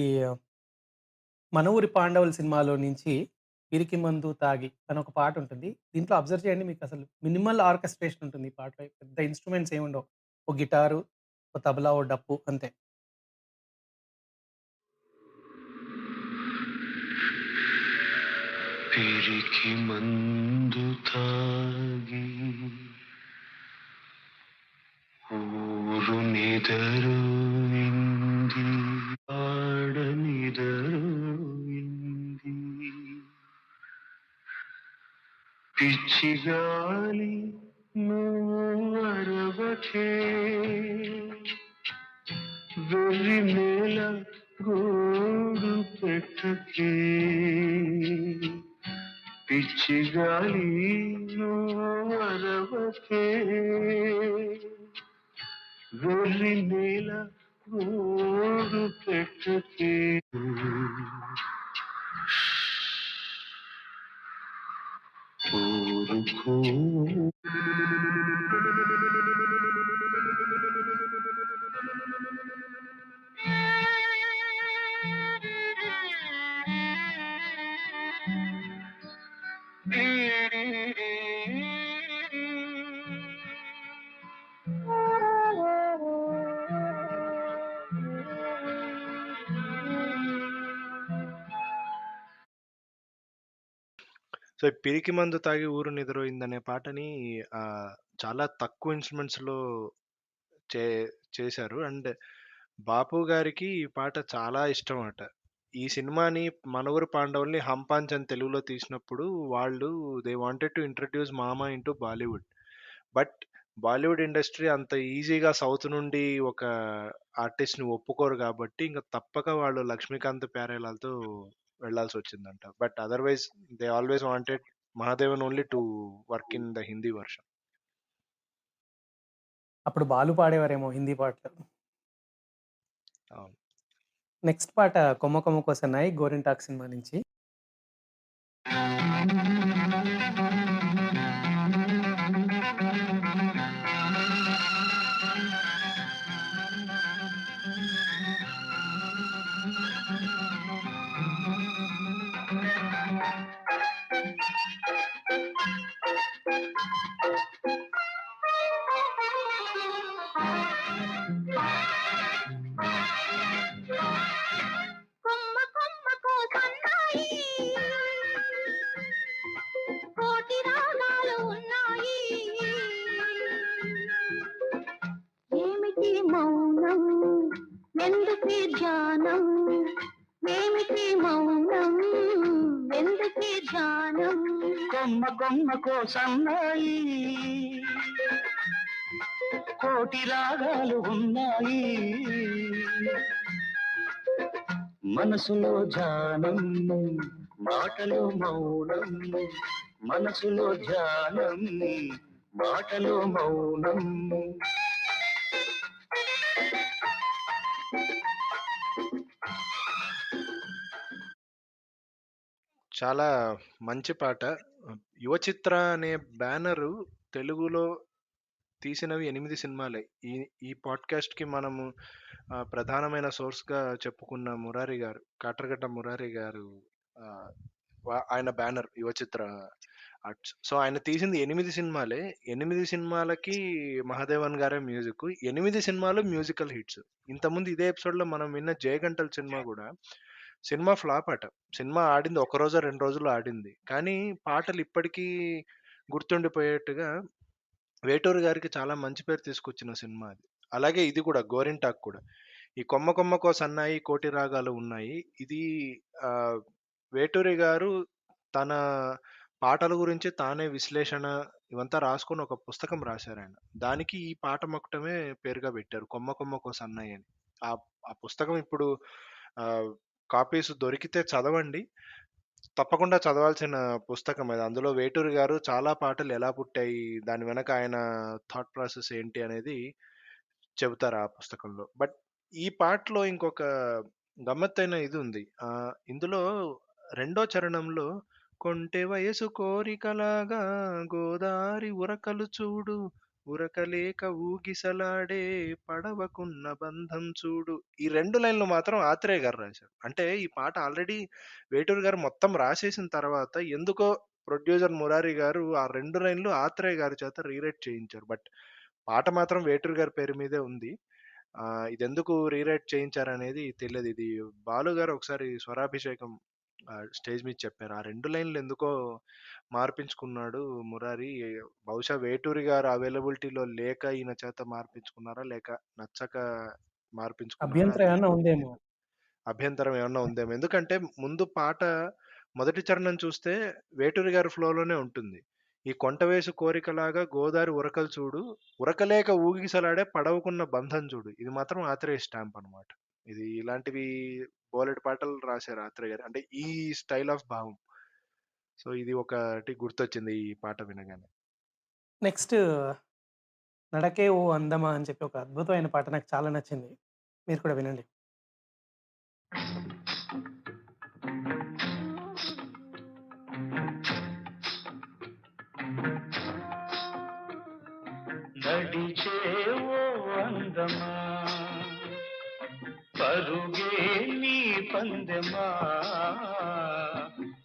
C: 'మన ఊరి పాండవులు' సినిమాలో నుంచి 'పిరికి మందు తాగి' అని ఒక పాటుంటుంది. దీంట్లో అబ్జర్వ్ చేయండి మీకసలు మినిమల్ ఆర్కెస్ట్రేషన్ ఉంటుంది ఈ పాటలో. పెద్ద ఇన్‌స్ట్రుమెంట్స్ ఏముండవు. ఒక గిటారు, ఒక తబలా, ఓ డప్పు అంతే.
A: పిరికి మందు తాగి ఊరు నిదరోయింది ఆడ నిదరోయింది పిచ్చి గాలి నువ్వు అరవకే వెర్రి నేల గోడు పెట్టకే పిచ్చి గాలి నువ్వు అరవకే వెర్రి నేల గోడు పెట్టకే ఊరుకో
F: సో, ఈ 'పిరికి మందు తాగి ఊరు నిద్రోయిందనే' పాటని చాలా తక్కువ ఇన్‌స్ట్రుమెంట్స్‌లో చే చేశారు. అండ్ బాపు గారికి ఈ పాట చాలా ఇష్టమట. ఈ సినిమాని 'మన ఊరు పాండవుల్ని' 'హమ్ పాంచ్' అని తెలుగులో తీసినప్పుడు వాళ్ళు దే వాంటెడ్ టు ఇంట్రొడ్యూస్ మామ into Bollywood. But Bollywood industry అంత ఈజీగా సౌత్ నుండి ఒక ఆర్టిస్ట్‌ని ఒప్పుకోరు గాబట్టి, ఇంక తప్పక వాళ్ళు 'లక్ష్మీకాంత్ ప్యారేలాల్‌తో' వెళ్ళాల్సొచ్చిందంట. But otherwise they always wanted Mahadevan only to work in the Hindi version.
C: అప్పుడు బాలు పాడేవారేమో హిందీ పాటలు.
F: అవును.
C: నెక్స్ట్ పాట 'కొమ్మ కొమ్మ కోసన్నాయి' 'గోరింటాకు' సినిమా నుంచి.
D: కొమ్మ కొమ్మకు సన్నాయి కోటి రాగాలు ఉన్నాయి ఏమిటి మౌనం ఎందుకే ధ్యానం ఏమిటి మౌనం ఎందుకే ధ్యానం
A: కొమ్మ కొమ్మకో సన్నాయి కోటి రాగాలు ఉన్నాయి మనసులో ధ్యానం మాటలో మౌనం మనసులో ధ్యానం మాటలో మౌనం
F: చాలా మంచి పాట. 'యువ చిత్ర' అనే బ్యానరు తెలుగులో తీసినవి 8 సినిమాలే. ఈ ఈ పాడ్‌కాస్ట్‌కి మనము ప్రధానమైన సోర్స్‌గా చెప్పుకున్న మురారి గారు, కాట్రగడ్డ మురారి గారు ఆహ్, ఆయన బ్యానర్ 'యువ చిత్ర ఆర్ట్స్'. సో, ఆయన తీసింది 8 సినిమాలే. 8 సినిమాలకి మహాదేవన్ గారే మ్యూజిక్. 8 సినిమాలు మ్యూజికల్ హిట్స్. ఇంతకుముందు ఇదే ఎపిసోడ్‌లో మనం విన్న 'జయగంటలు' సినిమా గూడా సినిమా ఫ్లాప్ అట. సినిమా ఆడింది ఒక రోజో, 2 రోజులో ఆడింది. కానీ పాటలు ఇప్పటికీ గుర్తుండిపోయేట్టుగా వేటూరి గారికి చాలా మంచి పేరు తీసుకొచ్చిన సినిమా అది. అలాగే ఇది కూడా 'గోరింటాకు' కూడా. ఈ 'కొమ్మ కొమ్మకో సన్నాయి కోటి రాగాలు ఉన్నాయి' ఇది ఆహ్, వేటూరి గారు తన పాటల గురించి తానే విశ్లేషణ ఇవంతా రాసుకొని ఒక పుస్తకం రాశారాయన. దానికి ఈ పాట మొక్కటమే పేరుగా పెట్టారు 'కొమ్మ కొమ్మకో సన్నాయి' అని. ఆ ఆ పుస్తకం ఇప్పుడు ఆహ్, కాపీస్ దొరికితే చదవండి. తప్పకుండా చదవాల్సిన పుస్తకం అది. అందులో వేటూరి గారు చాలా పాటలు ఎలా పుట్టాయి, దాని వెనక ఆయన థాట్ ప్రాసెస్ ఏంటి అనేది చెబుతారు ఆ పుస్తకంలో. బట్ ఈ పాటలో ఇంకొక గమ్మత్తైన ఇది ఉంది. ఇందులో రెండో చరణంలో కొంటె వయసు కోరికలాగా గోదారి ఉరకలు చూడు ఉరకలేక ఊగిసలాడే పడవకున్న బంధం చూడు. ఈ 2 లైన్‌లు మాత్రం ఆత్రేయ గారు రాశారు. అంటే ఈ పాట ఆల్రెడీ వేటూరి గారు మొత్తం రాసేసిన తర్వాత ఎందుకో ప్రొడ్యూసర్ మురారి గారు ఆ 2 లైన్‌లు ఆత్రేయ గారి చేత రీరైట్ చేయించారు. బట్ పాట మాత్రం వేటూరి గారి పేరు మీదే ఉంది. ఇదెందుకు రీరైట్ చేయించారనేది తెలీదు. ఇది బాలు గారు ఒకసారి స్వరాభిషేకం స్టేజ్ మీద చెప్పారు. ఆ 2 లైన్‌లు ఎందుకో మార్పించుకున్నాడు మురారి. బహుశా వేటూరి గారు అవైలబిలిటీలో లేక ఈయన చేత మార్పించుకున్నారా? లేక నచ్చక మార్పించుకున్నారా?
C: అభ్యంతరం
F: అది
C: ఏమన్నా ఉందేమో.
F: అభ్యంతరం ఏమన్నా ఉందేమో. ఎందుకంటే ముందు పాట మొదటి చరణం చూస్తే వేటూరి గారి ఫ్లోలోనే ఉంటుంది. ఈ కొంటవేసు కోరికలాగా గోదారి ఉరకలు చూడు, ఉరకలేక ఊగిసలాడే పడవకున్న బంధం చూడు. ఇది మాత్రం ఆత్రేయ స్టాంప్ అనమాట. ఇది ఇలాంటివి బోలెడు పాటలు రాశారు ఆత్రేయ గారు. అంటే ఈ స్టైల్ ఆఫ్ భావం. సో, ఇది ఒకటి గుర్తొచ్చింది ఈ పాట వినగానే.
C: నెక్స్ట్ 'నడకే ఓ అందమా' అని చెప్పి ఒక అద్భుతమైన పాట నాకు చాలా నచ్చింది. మీరు కూడా వినండి.
A: నడిచేవో అందమా పరుగే నీ పందెమా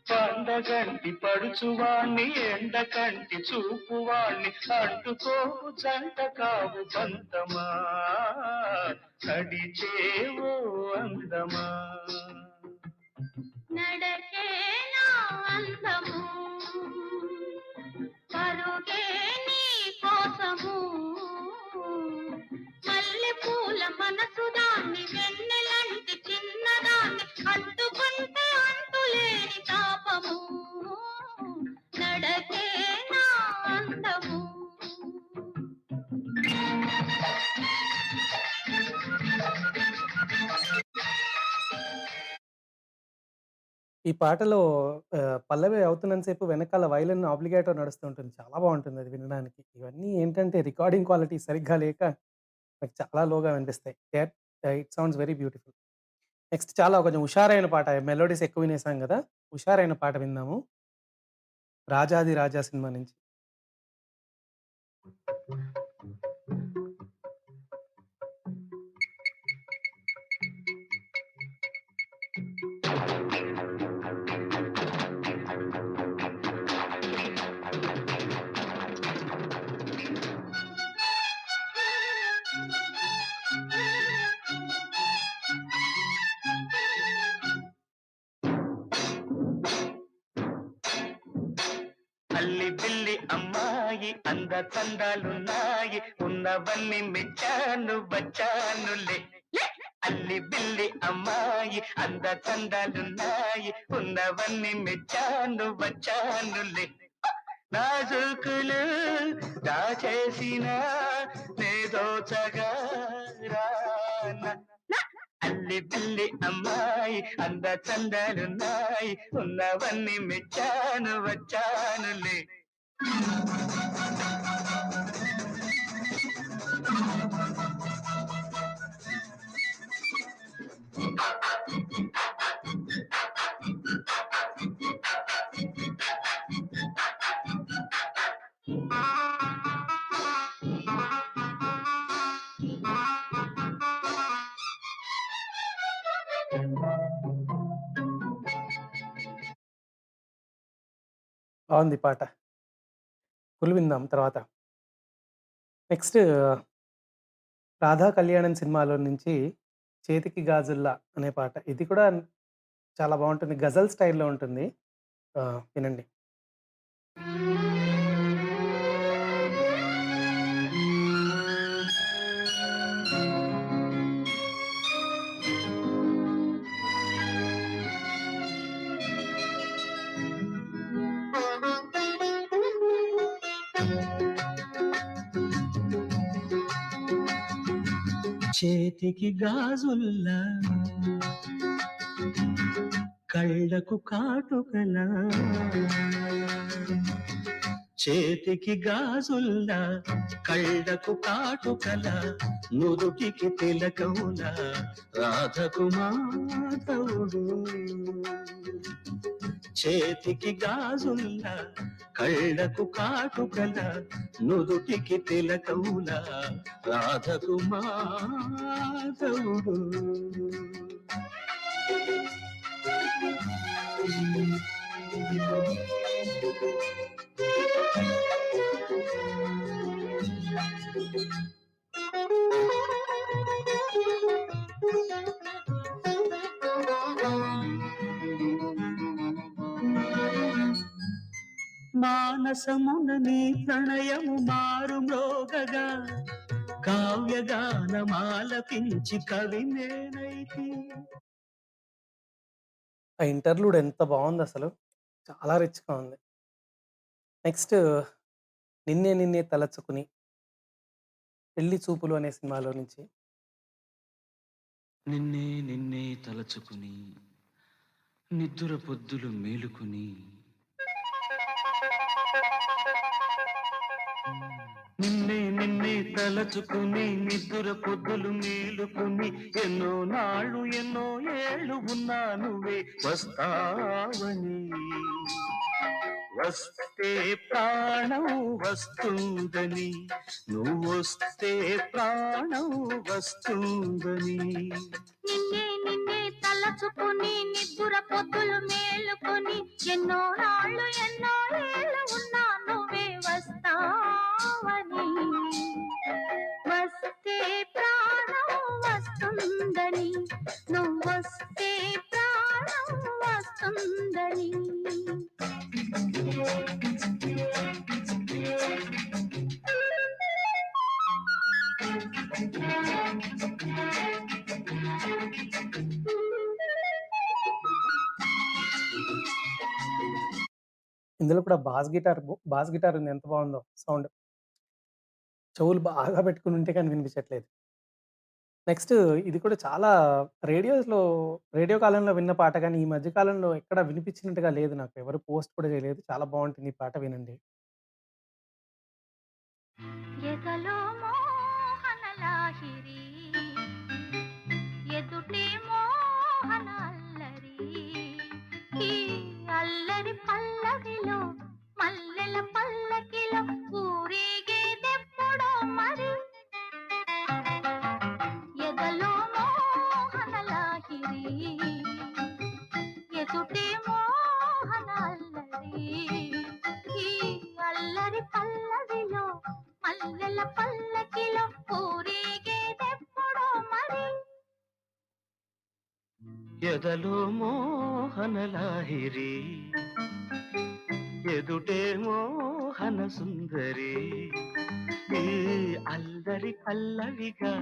A: పండగంటి పడుచువాణ్ణి ఎండకంటి చూపువాణ్ణి అంటుకోవు జంట కావు బంతమా నడిచేవో అందమా
D: నడకే నా అందము పరుగే నీ కోసము మల్లె పూల మనసు దాన్ని వెన్నెలంటి చిన్నదాన్ని అంటుకుంటే అంతులేని తాపము నడకే నా అందము
C: ఈ పాటలో పల్లవి అవుతున్నంత సేపు వెనకాల వైలెన్ ఆబ్లిగేటో నడుస్తూ ఉంటుంది. చాలా బావుంటుంది అది వినడానికి. ఇవన్నీ ఏంటంటే రికార్డింగ్ క్వాలిటీ సరిగ్గా లేక నాకు చాలా లోగా వినిపిస్తాయి. It sounds very beautiful. Next చాలా కొంచెం హుషారైన పాట మెలోడీస్ ఎక్కువ వినేసాం గదా! హుషారైన పాట విందాము. 'రాజాది రాజా' సినిమా నుంచి.
A: అల్లి బిల్లి అమ్మాయి అంద చందాలున్నాయి ఉన్నవన్నీ మెచ్చాను వచ్చానులే అల్లి బిల్లి అమ్మాయి అంద చందాలున్నాయి ఉన్నవన్నీ మెచ్చాను వచ్చానులే నాజుకులు దాచేసిన నేదోచగా రానా అల్లి బిల్లి అమ్మాయి అంద చందాలున్నాయి ఉన్నవన్నీ మెచ్చాను వచ్చానులే
C: బావుంది పాట. ఫుల్ విందాం తర్వాత. నెక్స్ట్ 'రాధా కళ్యాణం' సినిమాలో నుంచి 'చేతికి గాజుల్లా' అనే పాట. ఇది కూడా చాలా బావుంటుంది. గజల్ స్టైల్‌లో ఉంటుంది. వినండి.
A: చేతికి గాజుల్లా కళ్ళకు కాటుకలా చేతికి గాజుల్లా కళ్ళకు కాటుకలా నుదుటికి తిలకములా రాధకు మాధవుడు చేతికి గాజుల్లా కళ్ళకు కాటుకల నుదుటికి తిలకములా రాధకు మాధవుడు మానసమున నీ ప్రణయము మారు మ్రోగగా కావ్యగానమాలపించి కవి నేనైతి
C: ఆ ఇంటర్లూడ్ ఎంత బావుందసలు. చాలా రిచ్‌గా ఉంది. నెక్స్ట్ 'నిన్నే నిన్నే తలచుకుని' 'పెళ్లి చూపులు' అనే సినిమాలో నుంచి.
A: నిన్నే నిన్నే తలచుకుని నిద్దుర పొద్దులు మేలుకుని నిన్నే నిన్నే తలచుకుని నిద్దుర పొద్దులు మేలుకుని ఎన్నో నాళ్ళు ఎన్నో ఏళ్ళు ఉన్నా నువ్వే వస్తావని వస్తే ప్రాణం వస్తుందని నువ్వొస్తే ప్రాణం వస్తుందని
D: నిన్నే నిన్నే తలచుకుని నిద్దుర పొద్దులు మేలుకొని ఎన్నో నాళ్ళు ఎన్నో ఏళ్ళు ఉన్నా నువ్వే వస్తావని వస్తే ప్రాణం వస్తుందని నువ్వొస్తే ప్రాణం వస్తుందని
C: ఇందులో కూడా బాస్ గిటార్ ఉంది. ఎంత బావుందో సౌండ్. చెవులు బాగా పెట్టుకొని ఉంటే కానీ వినిపించట్లేదు. నెక్స్ట్ ఇది కూడా చాలా రేడియో కాలంలో విన్న పాట గానీ, ఈ మధ్య కాలంలో ఎక్కడ వినిపించినట్టుగా లేదు నాకు. ఎవరు పోస్ట్ కూడా చేయలేదు. చాలా బావుంటుంది ఈ పాట వినండి.
D: ఎదలో మోహన లాహిరి ఎదుటే మోహన అల్లరి ఈ అల్లరి పల్లవిలో మల్లెల పల్లకిలో ఊరేగేదెప్పుడో మరి ఎదలో మోహన లాహిరి ఎదుటే మోహన అల్లరి ఈ అల్లరి పల్లవిలో మల్లెల పల్లకిలో ఊరేగేదెప్పుడో మరి
A: ఎదలో మోహన లాహిరి ఎదుటే మోహన సుందరి ఈ అల్లరి పల్లవిగా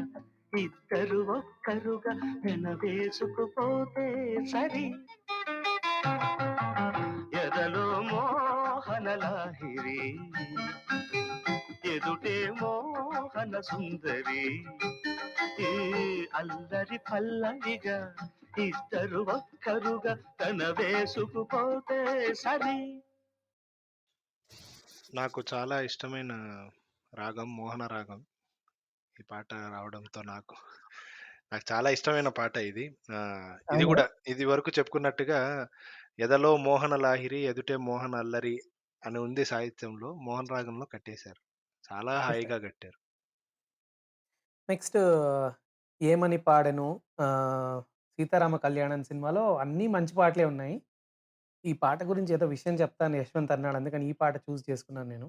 A: ఇద్దరు ఒక్కరుగా వెనవేసుకుపోతే సరి ఎదలో మోహన లాహిరి ఎదుటే మోహన సుందరి ఈ అల్లరి పల్లవిగా ఇద్దరు ఒక్కరుగా తన వేసుకుపోతే సరి.
F: నాకు చాలా ఇష్టమైన రాగం మోహన రాగం. ఈ పాట రావడంతో నాకు చాలా ఇష్టమైన పాట ఇది. ఇది
C: అవునా?
F: కూడా ఇది వరకు చెప్పుకున్నట్టుగా ఎదలో మోహన లాహిరి ఎదుటే మోహన అల్లరి అని ఉంది సాహిత్యంలో. మోహన్ రాగంలో కట్టేశారు. చాలా హాయిగా కట్టారు.
C: నెక్స్ట్ 'ఏమని పాడెను' 'సీతారామ కళ్యాణం' సినిమాలో అన్నీ మంచి పాటలే ఉన్నాయి. ఈ పాట గురించి ఏదో విషయం చెప్తాను యశ్వంత్ అన్నాడు. అందుకని ఈ పాట చూజ్ చేసుకున్నాను నేను.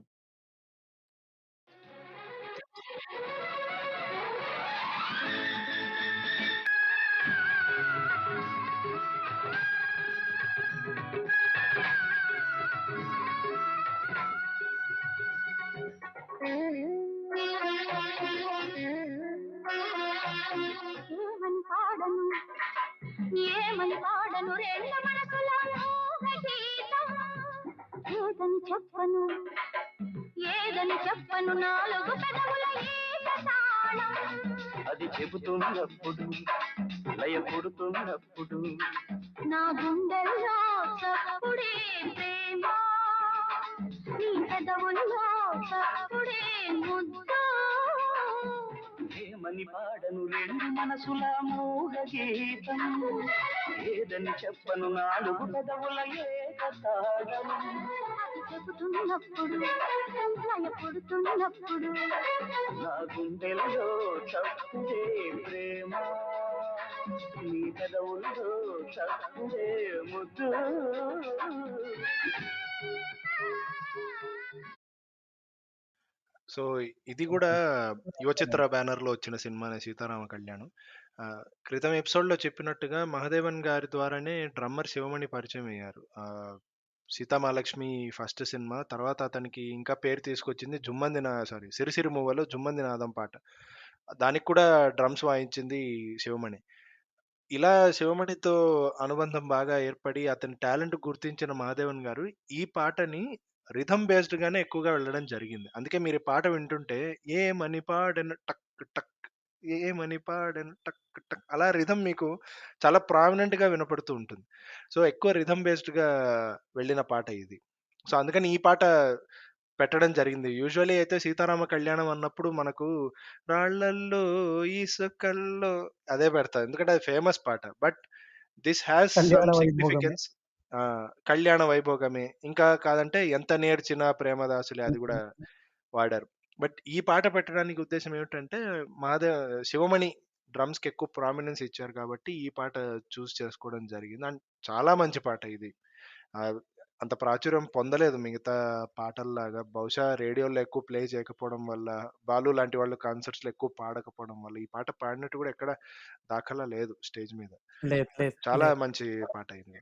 D: ఏమని పాడను ఏమని పాడను రెండు మనసుల మోహ గీతం ఏదని చెప్పను నాలుగు పెదవుల ఏకతాళం
A: అది చెబుతున్నప్పుడు లయ పుడుతున్నప్పుడు
D: నా గుండెల్లో చప్పుడే ప్రేమ నీ పెదవుల్లో చప్పుడే ముద్దు
A: ఏమని పాడను రెండు మనసుల మోహ గీతం ఏదని చెప్పను నాలుగు పెదవుల ఏకతాళం
D: అది చెబుతున్నప్పుడు లయపుడుతున్నప్పుడు
A: నా గుండెల్లో చప్పుడే ప్రేమ నీ పెదవుల్లో చప్పుడే ముద్దు.
F: సో ఇది కూడా యువచిత్ర బ్యానర్ లో వచ్చిన సినిమానే సీతారామ కళ్యాణం. క్రితం ఎపిసోడ్ లో చెప్పినట్టుగా మహదేవన్ గారి ద్వారానే డ్రమ్మర్ శివమణి పరిచయం అయ్యారు. సీతామహాలక్ష్మి ఫస్ట్ సినిమా తర్వాత అతనికి ఇంకా పేరు తీసుకొచ్చింది సిరిసిరి మూవలో జుమ్మంది నాదం పాట. దానికి కూడా డ్రమ్స్ వాయించింది శివమణి. ఇలా శివమణితో అనుబంధం బాగా ఏర్పడి అతని టాలెంట్ గుర్తించిన మహాదేవన్ గారు ఈ పాటని రిథమ్ బేస్డ్ గానే ఎక్కువగా వెళ్ళడం జరిగింది. అందుకే మీరు ఈ పాట వింటుంటే ఏమని పాడెను టక్ టక్ ఏమని పాడెను టక్ టక్ అలా రిథమ్ మీకు చాలా ప్రామినెంట్ గా వినపడుతూ ఉంటుంది. సో ఎక్కువ రిథమ్ బేస్డ్ గా వెళ్ళిన పాట ఇది. సో అందుకని ఈ పాట పెట్టడం జరిగింది. యూజువల్లీ అయితే సీతారామ కళ్యాణం అన్నప్పుడు మనకు రాళ్ళల్లో ఇసుకల్లో అదే పెడతారు. ఎందుకంటే అది ఫేమస్ పాట. బట్ దిస్ హ్యాస్
C: కళ్యాణ
F: సమ్
C: వైభోగమే.
F: సిగ్నిఫికెన్స్. కళ్యాణ వైభోగమే. ఇంకా కాదంటే ఎంత నేర్చినా ప్రేమదాసులే అది కూడా వాడారు. బట్ ఈ పాట పెట్టడానికి ఉద్దేశ్యం ఏమిటంటే శివమణి డ్రమ్స్ కి ఎక్కువ ప్రామినెన్స్ ఇచ్చారు కాబట్టి ఈ పాట చూస్ చేసుకోవడం జరిగింది. అండ్ చాలా మంచి పాట ఇది. ఆ, అంత ప్రాచుర్యం పొందలేదు మిగతా పాటల్లాగా. బహుశా రేడియోలో ఎక్కువ ప్లే చేయకపోవడం వల్ల, బాలు లాంటి వాళ్ళు కాన్సర్ట్స్ లో ఎక్కువ పాడకపోవడం వల్ల ఈ పాట పాడినట్టు కూడా ఎక్కడ దాఖలా లేదు స్టేజ్ మీద.
C: లేదు. లేదు.
F: చాలా
C: లేదు.
F: మంచి పాట అయింది.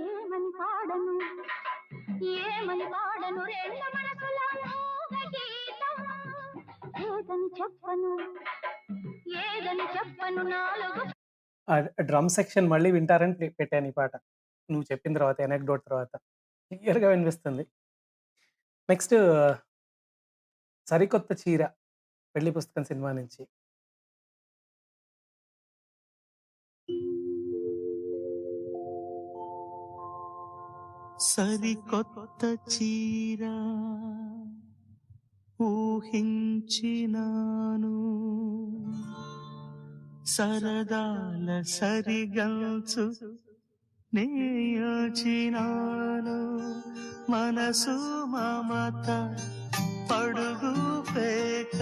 D: ఏమని పాడను మనసుల మూగ గీతం. ఏదని చెప్పను నాలుగు.
C: ఆ డ్రమ్ సెక్షన్ మళ్ళీ వింటారని పెట్టాను ఈ పాట. నువ్వు చెప్పిన తర్వాత ఎనక్డోట్ తర్వాత. క్లియర్‌గా వినిపిస్తుంది. నెక్స్ట్ 'సరికొత్త చీర' పెళ్లి పుస్తకం సినిమా నుంచి.
A: సరికొత్త చీర ఊహించినాను, సరదాల సరిగల్చు నేయోచినాను, మనసు మమత పడుగు పేక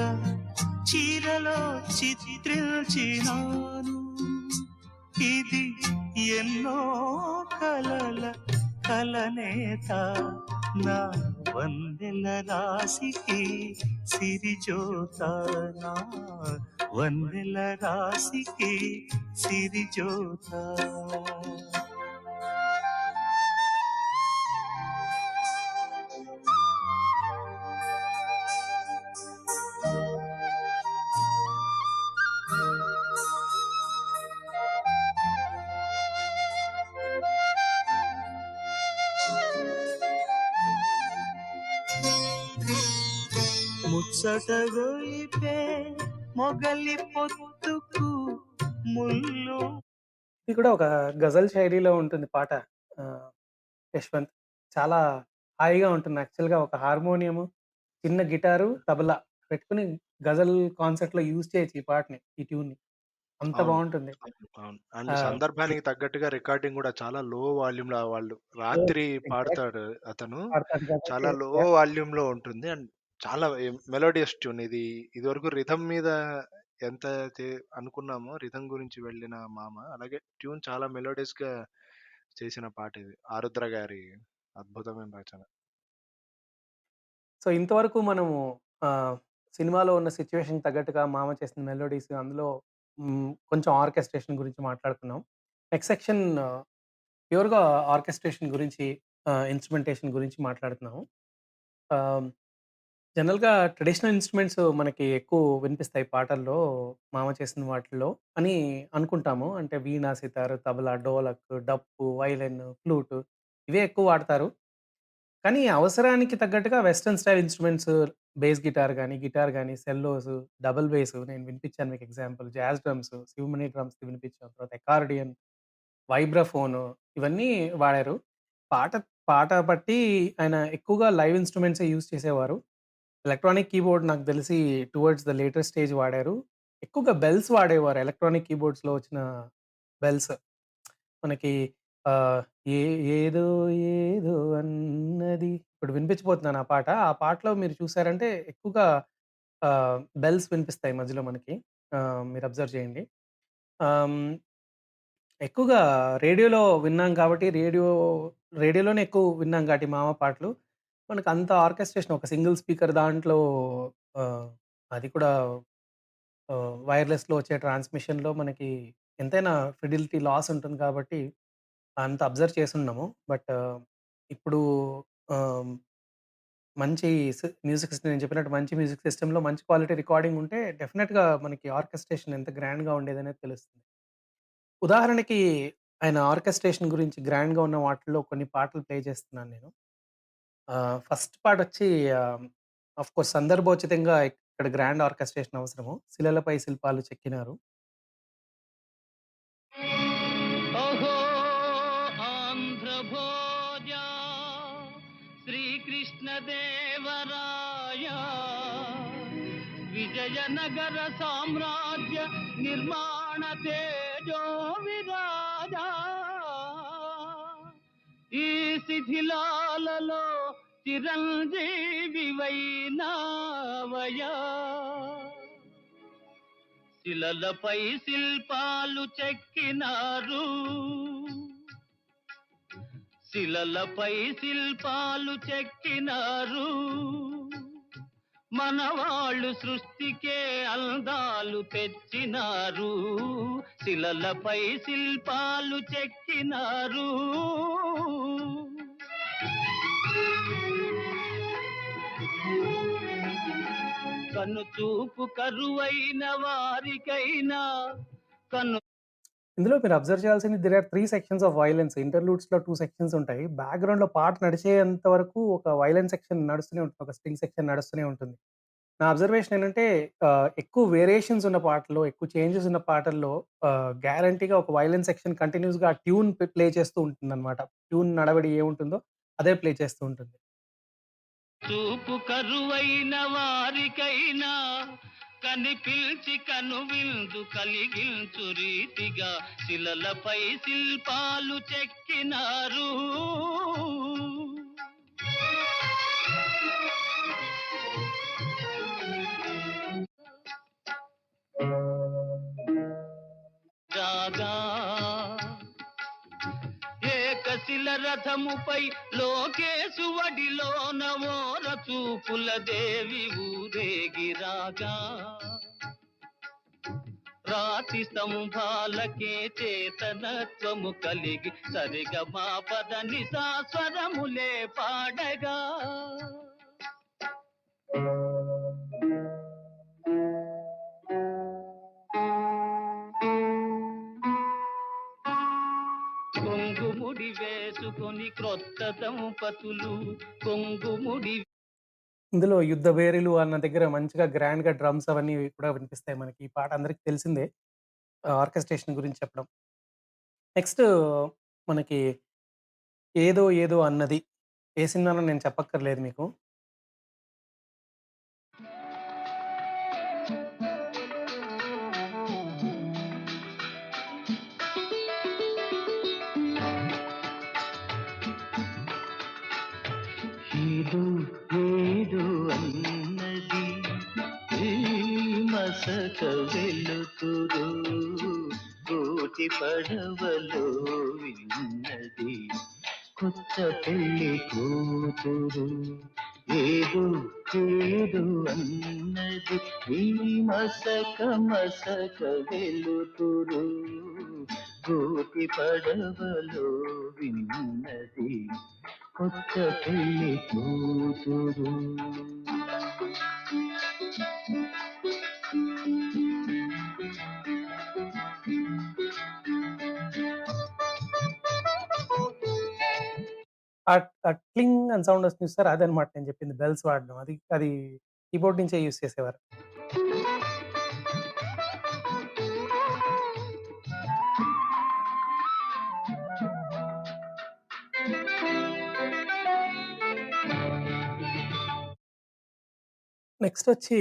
A: చీరలో చిత్రించినాను. ఇది ఎన్నో కలల కలనేత, నా వందెల రాశికి సిరిజోత, నా వందెల రాశికి సిరిజోత. ముచ్చట గొలిపే మొగలి పొత్తుకు ముల్లు.
C: ఇది కూడా ఒక గజల్ శైలిలో ఉంటుంది పాట. యశ్వంత్. చాలా హాయిగా ఉంటుంది. యాక్చువల్‌గా ఒక హార్మోనియము, చిన్న గిటారు, తబలా పెట్టుకొని గజల్ కాన్సెప్ట్‌లో యూజ్ చేయొచ్చు ఈ పాటని, ఈ ట్యూన్‌ని. అంత
F: అవును.
C: బావుంటుంది.
F: అవును. అండ్
C: ఆహ్,
F: సందర్భానికి తగ్గట్టుగా రికార్డింగ్ గూడా చాలా లో వాల్యూమ్‌లో వాళ్ళు రాత్రి
C: ఎగ్జాక్ట్
F: పాడతాడు అతను.
C: పాడతాడు కాబట్టి
F: చాలా లో వాల్యూమ్‌లో ఉంటుంది. అండ్ చాలా మెలోడియస్ ట్యూన్ ఇది. ఇదివరకు రిథమ్ మీద ఎంత అనుకున్నామో రిథమ్ గురించి వెళ్ళిన మామ, అలాగే ట్యూన్ చాలా మెలోడియస్‌గా చేసిన పాట ఇది. ఆరుద్ర గారి అద్భుతమైన రచన.
C: సో, ఇంతవరకు మనము సినిమాలో ఉన్న సిట్యుయేషన్‌కి తగ్గట్టుగా మామ చేసిన మెలోడీస్, అందులో కొంచెం ఆర్కెస్ట్రేషన్ గురించి మాట్లాడుకున్నాం. నెక్స్ట్ సెక్షన్ ప్యూర్‌గా ఆర్కెస్ట్రేషన్ గురించి, ఇన్‌స్ట్రుమెంటేషన్ గురించి మాట్లాడుతున్నాము. ఆహ్, జనరల్‌గా ట్రెడిషనల్ ఇన్‌స్ట్రుమెంట్స్ మనకి ఎక్కువ వినిపిస్తాయి పాటల్లో, మామ చేసిన వాటిల్లో అని అనుకుంటాము. అంటే వీణ, సితార్, తబలా, డోలక్, డప్పు, వైలిన్, ఫ్లూట్ ఇవే ఎక్కువ వాడతారు. కానీ అవసరానికి తగ్గట్టుగా వెస్టర్న్ స్టైల్ ఇన్‌స్ట్రుమెంట్స్, గిటార్ గాని, సెల్లోస్, డబుల్ బేస్ నేను వినిపించాను మీకు example. Jazz drums, Sivamani drums వినిపించాం. తర్వాత అకార్డియన్, వైబ్రాఫోన్ ఇవన్నీ వాడారు. పాట పాట బట్టి ఆయన ఎక్కువగా లైవ్ ఇన్‌స్ట్రుమెంట్సే యూజ్ చేసేవారు. ఎలక్ట్రానిక్ కీబోర్డ్ నాకు తెలిసి టువర్డ్స్ ద లేటర్ స్టేజ్ వాడారు. ఎక్కువగా బెల్స్ వాడేవారు. ఎలక్ట్రానిక్ కీబోర్డ్స్‌లో వచ్చిన బెల్స్. మనకి ఆహ్, ఏ ఏదో ఏదో అన్నది ఇప్పుడు వినిపించబోతున్నాను ఆ పాట. ఆ పాటలో మీరు చూసారంటే ఎక్కువగా బెల్స్ వినిపిస్తాయి మధ్యలో మనకి. మీరు అబ్జర్వ్ చేయండి. ఆహ్, హ్మ్, ఎక్కువగా రేడియోలో విన్నాం కాబట్టి రేడియోలోనే ఎక్కువ విన్నాం కాబట్టి మామ పాటలు. మనకంత ఆర్కెస్ట్రేషన్ ఒక సింగిల్ స్పీకర్ దాంట్లో ఆహ్, అది కూడా వైర్‌లెస్‌లో వచ్చే ట్రాన్స్‌మిషన్‌లో మనకి ఎంతైనా ఫిడిలిటీ లాస్ ఉంటుంది కాబట్టి అంత అబ్జర్వ్ చేసుండము. బట్ ఇప్పుడు ఆహ్, మంచి మ్యూజిక్ సిస్టమ్ నేను చెప్పినట్టు మంచి మ్యూజిక్ సిస్టమ్‌లో మంచి క్వాలిటీ రికార్డింగ్ ఉంటే డెఫినిట్‌గా మనకి ఆర్కెస్ట్రేషన్ ఎంత గ్రాండ్‌గా ఉండేదనేది తెలుస్తుంది. ఉదాహరణకి ఆయన ఆర్కెస్ట్రేషన్ గురించి గ్రాండ్‌గా ఉన్న వాటిల్లో కొన్ని పాటలు ప్లే చేస్తున్నాను నేను. ఫస్ట్ పాటొచ్చి ఆఫ్‌కోర్స్ సందర్భోచితంగా ఇక్కడ గ్రాండ్ ఆర్కెస్ట్రేషన్ అవసరము. 'శిలలపై శిల్పాలు చెక్కినారు.'
A: ఓహో ఆంధ్ర భోజ శ్రీకృష్ణ దేవరాయ విజయనగర సామ్రాజ్య నిర్మాణ తేజో విరాజ, ఈ శిథిలాలలో చిరంజీవి వైనావయ, శిలలపై శిల్పాలు చెక్కినారు, శిలలపై శిల్పాలు చెక్కినారు, మనవాళ్ళు సృష్టికే అందాలు తెచ్చినారు, శిలలపై శిల్పాలు చెక్కినారు. కన్ను చూపు కరువైన వారికైనా కన్ను
C: ఇందులో మీరు అబ్జర్వ్ చేయాల్సింది there are 3 sections of violins. ఇంటర్లూడ్స్‌లో 2 సెక్షన్స్ ఉంటాయి. బ్యాక్‌గ్రౌండ్‌లో పాట నడిచేంత వరకు ఒక వయలెన్ సెక్షన్ నడుస్తూనే ఉంటుంది. ఒక స్ట్రింగ్ సెక్షన్ నడుస్తూనే ఉంటుంది. నా అబ్జర్వేషన్ ఏంటంటే ఎక్కువ వేరియేషన్స్ ఉన్న పాటల్లో, ఎక్కువ చేంజెస్ ఉన్న పాటల్లో గ్యారంటీగా ఒక వయలెన్ సెక్షన్ కంటిన్యూస్‌గా ఆ ట్యూన్ ప్లే చేస్తూ ఉంటుందన్నమాట. ట్యూన్ నడవడి ఏముంటుందో అదే ప్లే చేస్తూ ఉంటుంది.
A: చూపు కరువైన వారికైనా కనిపిల్చి కనువిందు కలిగించు రీతిగా శిలలపై శిల్పాలు చెక్కినారు. రాగా ఏకశిల రథముపై లోకేశు వడిలోన ఓర చూపుల దేవి ఊరేగిరాగా రాతి స్తంభాలకే చేతనత్వము కలిగి సరిగమా పదని సాస్వరములే పాడగా కొంగుముడి వేసుకొని క్రొత్త దంపతులు కొంగుముడి
C: ఇందులో 'యుద్ధ భేరీలు' అన్న దగ్గర మంచిగా గ్రాండ్‌గా డ్రమ్స్ అవన్నీ కూడా వినిపిస్తాయి మనకి. ఈ పాట అందరికి తెలిసిందే. ఆర్కెస్ట్రేషన్ గురించి చెప్పడం. నెక్స్ట్ మనకి 'ఏదో ఏదో అన్నది' ఏ సినిమానో నేను చెప్పక్కర్లేదు మీకు.
A: ఏదో ఏదో అన్నది ఈ మసక వెలుతురు కోటి పడవలో విన్నది కొత్త పెళ్లి కూతురు. ఏదో ఏదో అన్నది ఈ మసక మసక వెలుతురు కోటి పడవలో విన్నది కొత్త పెళ్లి కూతురు.
C: ఆ ట్లింగ్ అని సౌండ్ వస్తుంది చూసారా? అదనమాట నేను చెప్పింది బెల్స్ వాడడం. అది కీబోర్డ్ నుంచే యూజ్ చేసేవారు. నెక్స్ట్ వచ్చి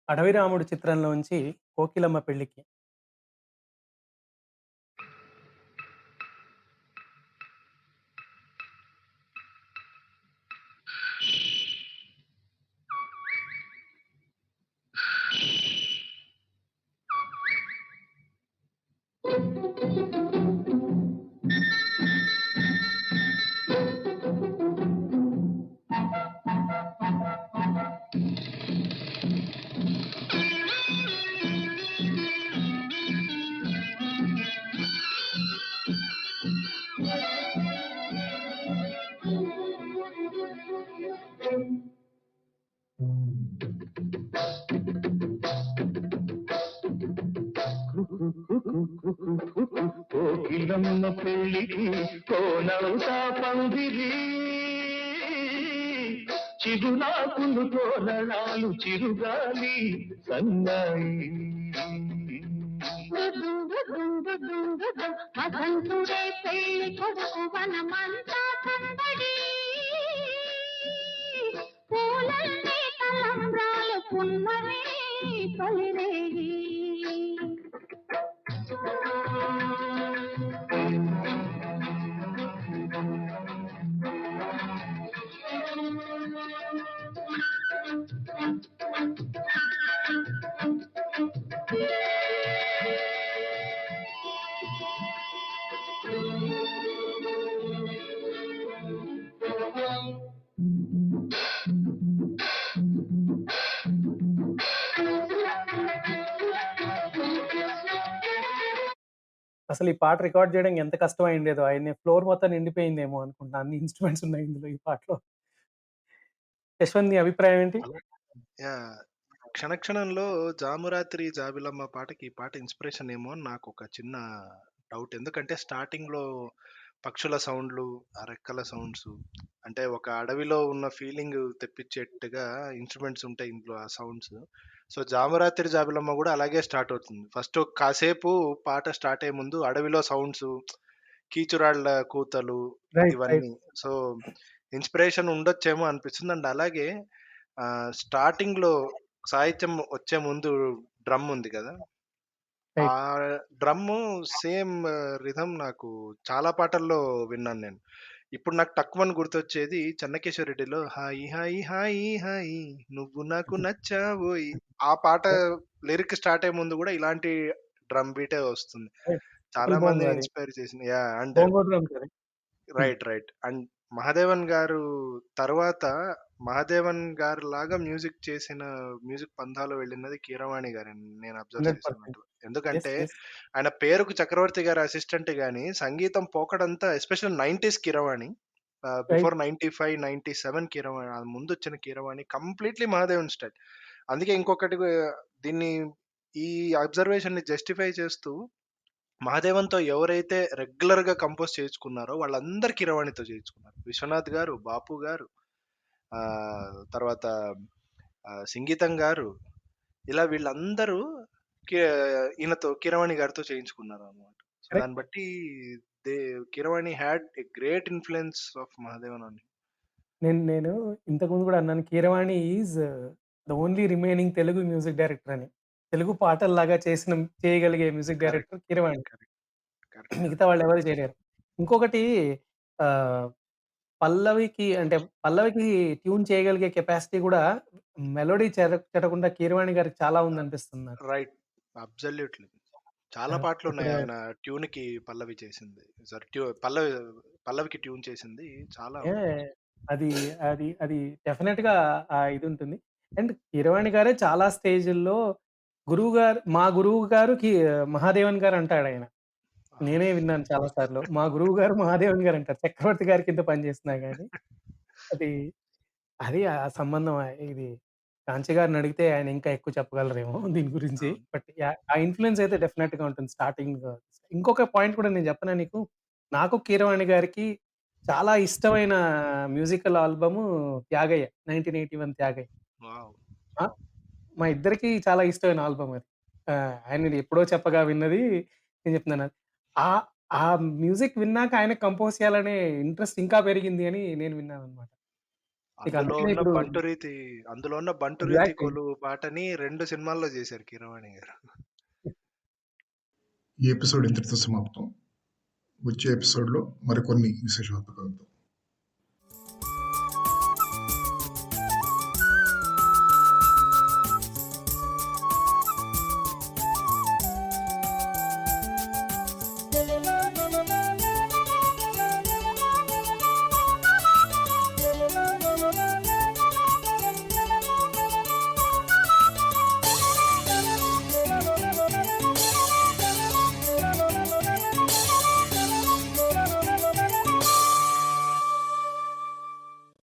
C: 'అడవి రాముడు' చిత్రంలోంచి 'కోకిలమ్మ పెళ్ళికి.'
A: కోకిలమ్మ పెళ్ళికి కోనవుతా పందిరి చిగురాకులు తోరణాలు చిరుగాలి సన్నాయి
D: వసంతుడే పెళ్లి కొడుకు వనమంతా సందడి పూలన్నీ తలంబ్రాలు పున్నమే తొలిరేగి
C: అసలు ఈ పాట రికార్డ్ చేయడం ఎంత కష్టం అయ్యుండేదో. ఫ్లోర్ మొత్తం నిండిపోయిందేమో అనుకుంటా. అన్ని ఇన్‌స్ట్రుమెంట్స్ ఉన్నాయి ఇందులో ఈ పాటలో. యశ్వంత్ నీ అభిప్రాయం ఏంటి?
F: అలా యాహ్! 'క్షణక్షణంలో జామురాత్రి జాబిలమ్మ' పాటకి ఈ పాట ఇన్‌స్పిరేషన్ ఏమో అని నాకొక చిన్న డౌట్. ఎందుకంటే స్టార్టింగ్‌లో పక్షుల సౌండ్‌లు, ఆ రెక్కల సౌండ్సు అంటే ఒక అడవిలో ఉన్న ఫీలింగ్ తెప్పించేట్టుగా ఇన్‌స్ట్రుమెంట్స్ ఉంటాయి ఇందులో ఆ సౌండ్స్. సో, 'జామురాత్రి జాబిలమ్మ' గూడా అలాగే స్టార్ట్ అవుతుంది. ఫస్ట్ కాసేపు పాట స్టార్ట్ అయ్యే ముందు అడవిలో సౌండ్సు, కీచురాళ్ళ కూతలు
C: రైట్. రైట్.
F: ఇవన్నీ. సో, ఇన్‌స్పిరేషన్ ఉండొచ్చేమో అనిపిస్తుంది. అండ్ అలాగే స్టార్టింగ్‌లో సాహిత్యం వచ్చే ముందు డ్రమ్ ఉంది గదా! ఆ
C: రైట్.
F: డ్రమ్ము సేమ్ రిథమ్ నాకు చాలా పాటల్లో విన్నాను నేను. ఇప్పుడు నాకు టక్కుమని గుర్తొచ్చేది 'చెన్నకేశవ రెడ్డిలో' హాయి హాయి హాయి హాయి నువ్వు నాకు నచ్చావోయ్. ఆ పాట లిరిక్ స్టార్ట్ అయ్యే ముందు గూడా ఇలాంటి డ్రమ్ బీటే వస్తుంది.
C: రైట్.
F: చాలా
C: ఫుల్ బోంగో
F: మందిని
C: అది.
F: ఇన్‌స్పైర్ చేసింది. యాహ్! అండ్
C: బోంగో డ్రమ్స్ అది. హ్మ్.
F: రైట్. అండ్ 'మహాదేవన్' గారు తర్వాత 'మహాదేవన్' గారిలాగా మ్యూజిక్ చేసిన మ్యూజిక్ పంథాలో వెళ్ళినది కీరవాణి గారని నేను అబ్జర్వ్
C: 100%
F: చేసినంతలో.
C: యెస్.
F: ఎందుకంటే
C: యెస్.
F: ఆయన పేరుకు చక్రవర్తి గారి అసిస్టెంట్ గాని సంగీతం పోకడంతా ఎస్పెషల్లీ 90స్ కీరవాణి.
C: రైట్.
F: బిఫోర్ 95, 97 కీరవాణి ముందొచ్చిన కీరవాణి కంప్లీట్‌లీ 'మహాదేవన్' స్టైల్. అందుకే ఇంకొకటి దీన్ని ఈ అబ్జర్వేషన్‌ని జస్టిఫై చేస్తూ మహాదేవన్‌తో ఎవరైతే రెగ్యులర్‌గా కంపోజ్ చేయించుకున్నారో వాళ్ళందరూ కీరవాణితో చేయించుకున్నారు. విశ్వనాథ్ గారు, బాపు గారు, తర్వాత సంగీతం గారు ఇలా వీళ్ళందరూ కి ఈయనతో కీరవాణి గారితో చేయించుకున్నారనమాట. సో, దాన్ని
C: కరెక్ట్.
F: బట్టి they Keeravani had a great influence of Mahadevan on him.
C: నేను నేను ఇంతకుముందు గూడా అన్నాను. 'Keeravani is the only remaining Telugu music director' అని. తెలుగు పాటల్లాగా చేయగలిగే music
F: correct.
C: Director 'Keeravani.'
F: Correct. Correct.
C: మిగతా వాళ్ళెవరు చేయలేరు. ఇంకొకటి ఆహ్, పల్లవికి ట్యూన్ చేయగలిగే కెపాసిటీ గూడా మెలోడీ చెడకుండా 'కీరవాణి' గారికి చాలా ఉందనిపిస్తుంది నాకు.
F: రైట్. అబ్సల్యూట్‌లీ. చాలా
C: ఇప్పుడు
F: పాటలున్నాయి ఆయన ట్యూన్‌కి పల్లవి చేసింది. సారీ పల్లవికి ట్యూన్ చేసింది చాలా
C: ఏ
F: ఉన్నాయి.
C: అది అది డెఫినిట్‌గా ఆ ఇదుంటుంది. అండ్ 'కీరవాణి' గారే చాలా స్టేజుల్లో మా గురువు గారు 'మహాదేవన్' గారు అంటాడాయన. నేనే విన్నాను చాలా సార్లు. మా గురువు గారు 'మహాదేవన్' గారు అంటారు. చక్రవర్తి గారి కింద పని చేసినా గాని. అది అది ఆ సంబంధం ఇది కాంచీ గారినడిగితే ఆయన ఇంకా ఎక్కువ చెప్పగలరేమో దీని గురించి.
F: అవును.
C: But yeah! ఆ ఇన్‌ఫ్లూయన్స్ అయితే డెఫినిట్‌గా ఉంటుంది స్టార్టింగ్. ఇంకొక పాయింట్ కూడా నేను చెప్పనా నీకు? నాకు 'కీరవాణి' గారికి చాలా ఇష్టమైన musical album 'Tyagayya' 1981 'Tyagayya'.
F: Wow!
C: ఆ! మా ఇద్దరికీ చాలా ఇష్టమైన ఆల్బమ్ అది. ఆయనది ఎప్పుడో చెప్పగా విన్నది నేను చెప్తున్నాను. ఆహ్, ఆ మ్యూజిక్ విన్నాక ఆయనకి కంపోజ్ చేయాలనే ఇంట్రెస్ట్ ఇంకా పెరిగింది అని నేను విన్నాననమాట. ఇక
F: అందులో
C: అందుకనే
F: ఉన్న
C: ఇప్పుడు
F: 'బంటు రీతి
C: ఎగ్జాక్ట్‌లీ.
F: కొలువు' పాటని 2 సినిమాల్లో చేశారు కీరవాణి గారు.
B: ఈ ఎపిసోడ్ ఇంతటితో సమాప్తం. వచ్చే ఎపిసోడ్‌లో మరికొన్ని విశేషాలతో కలుద్దాం.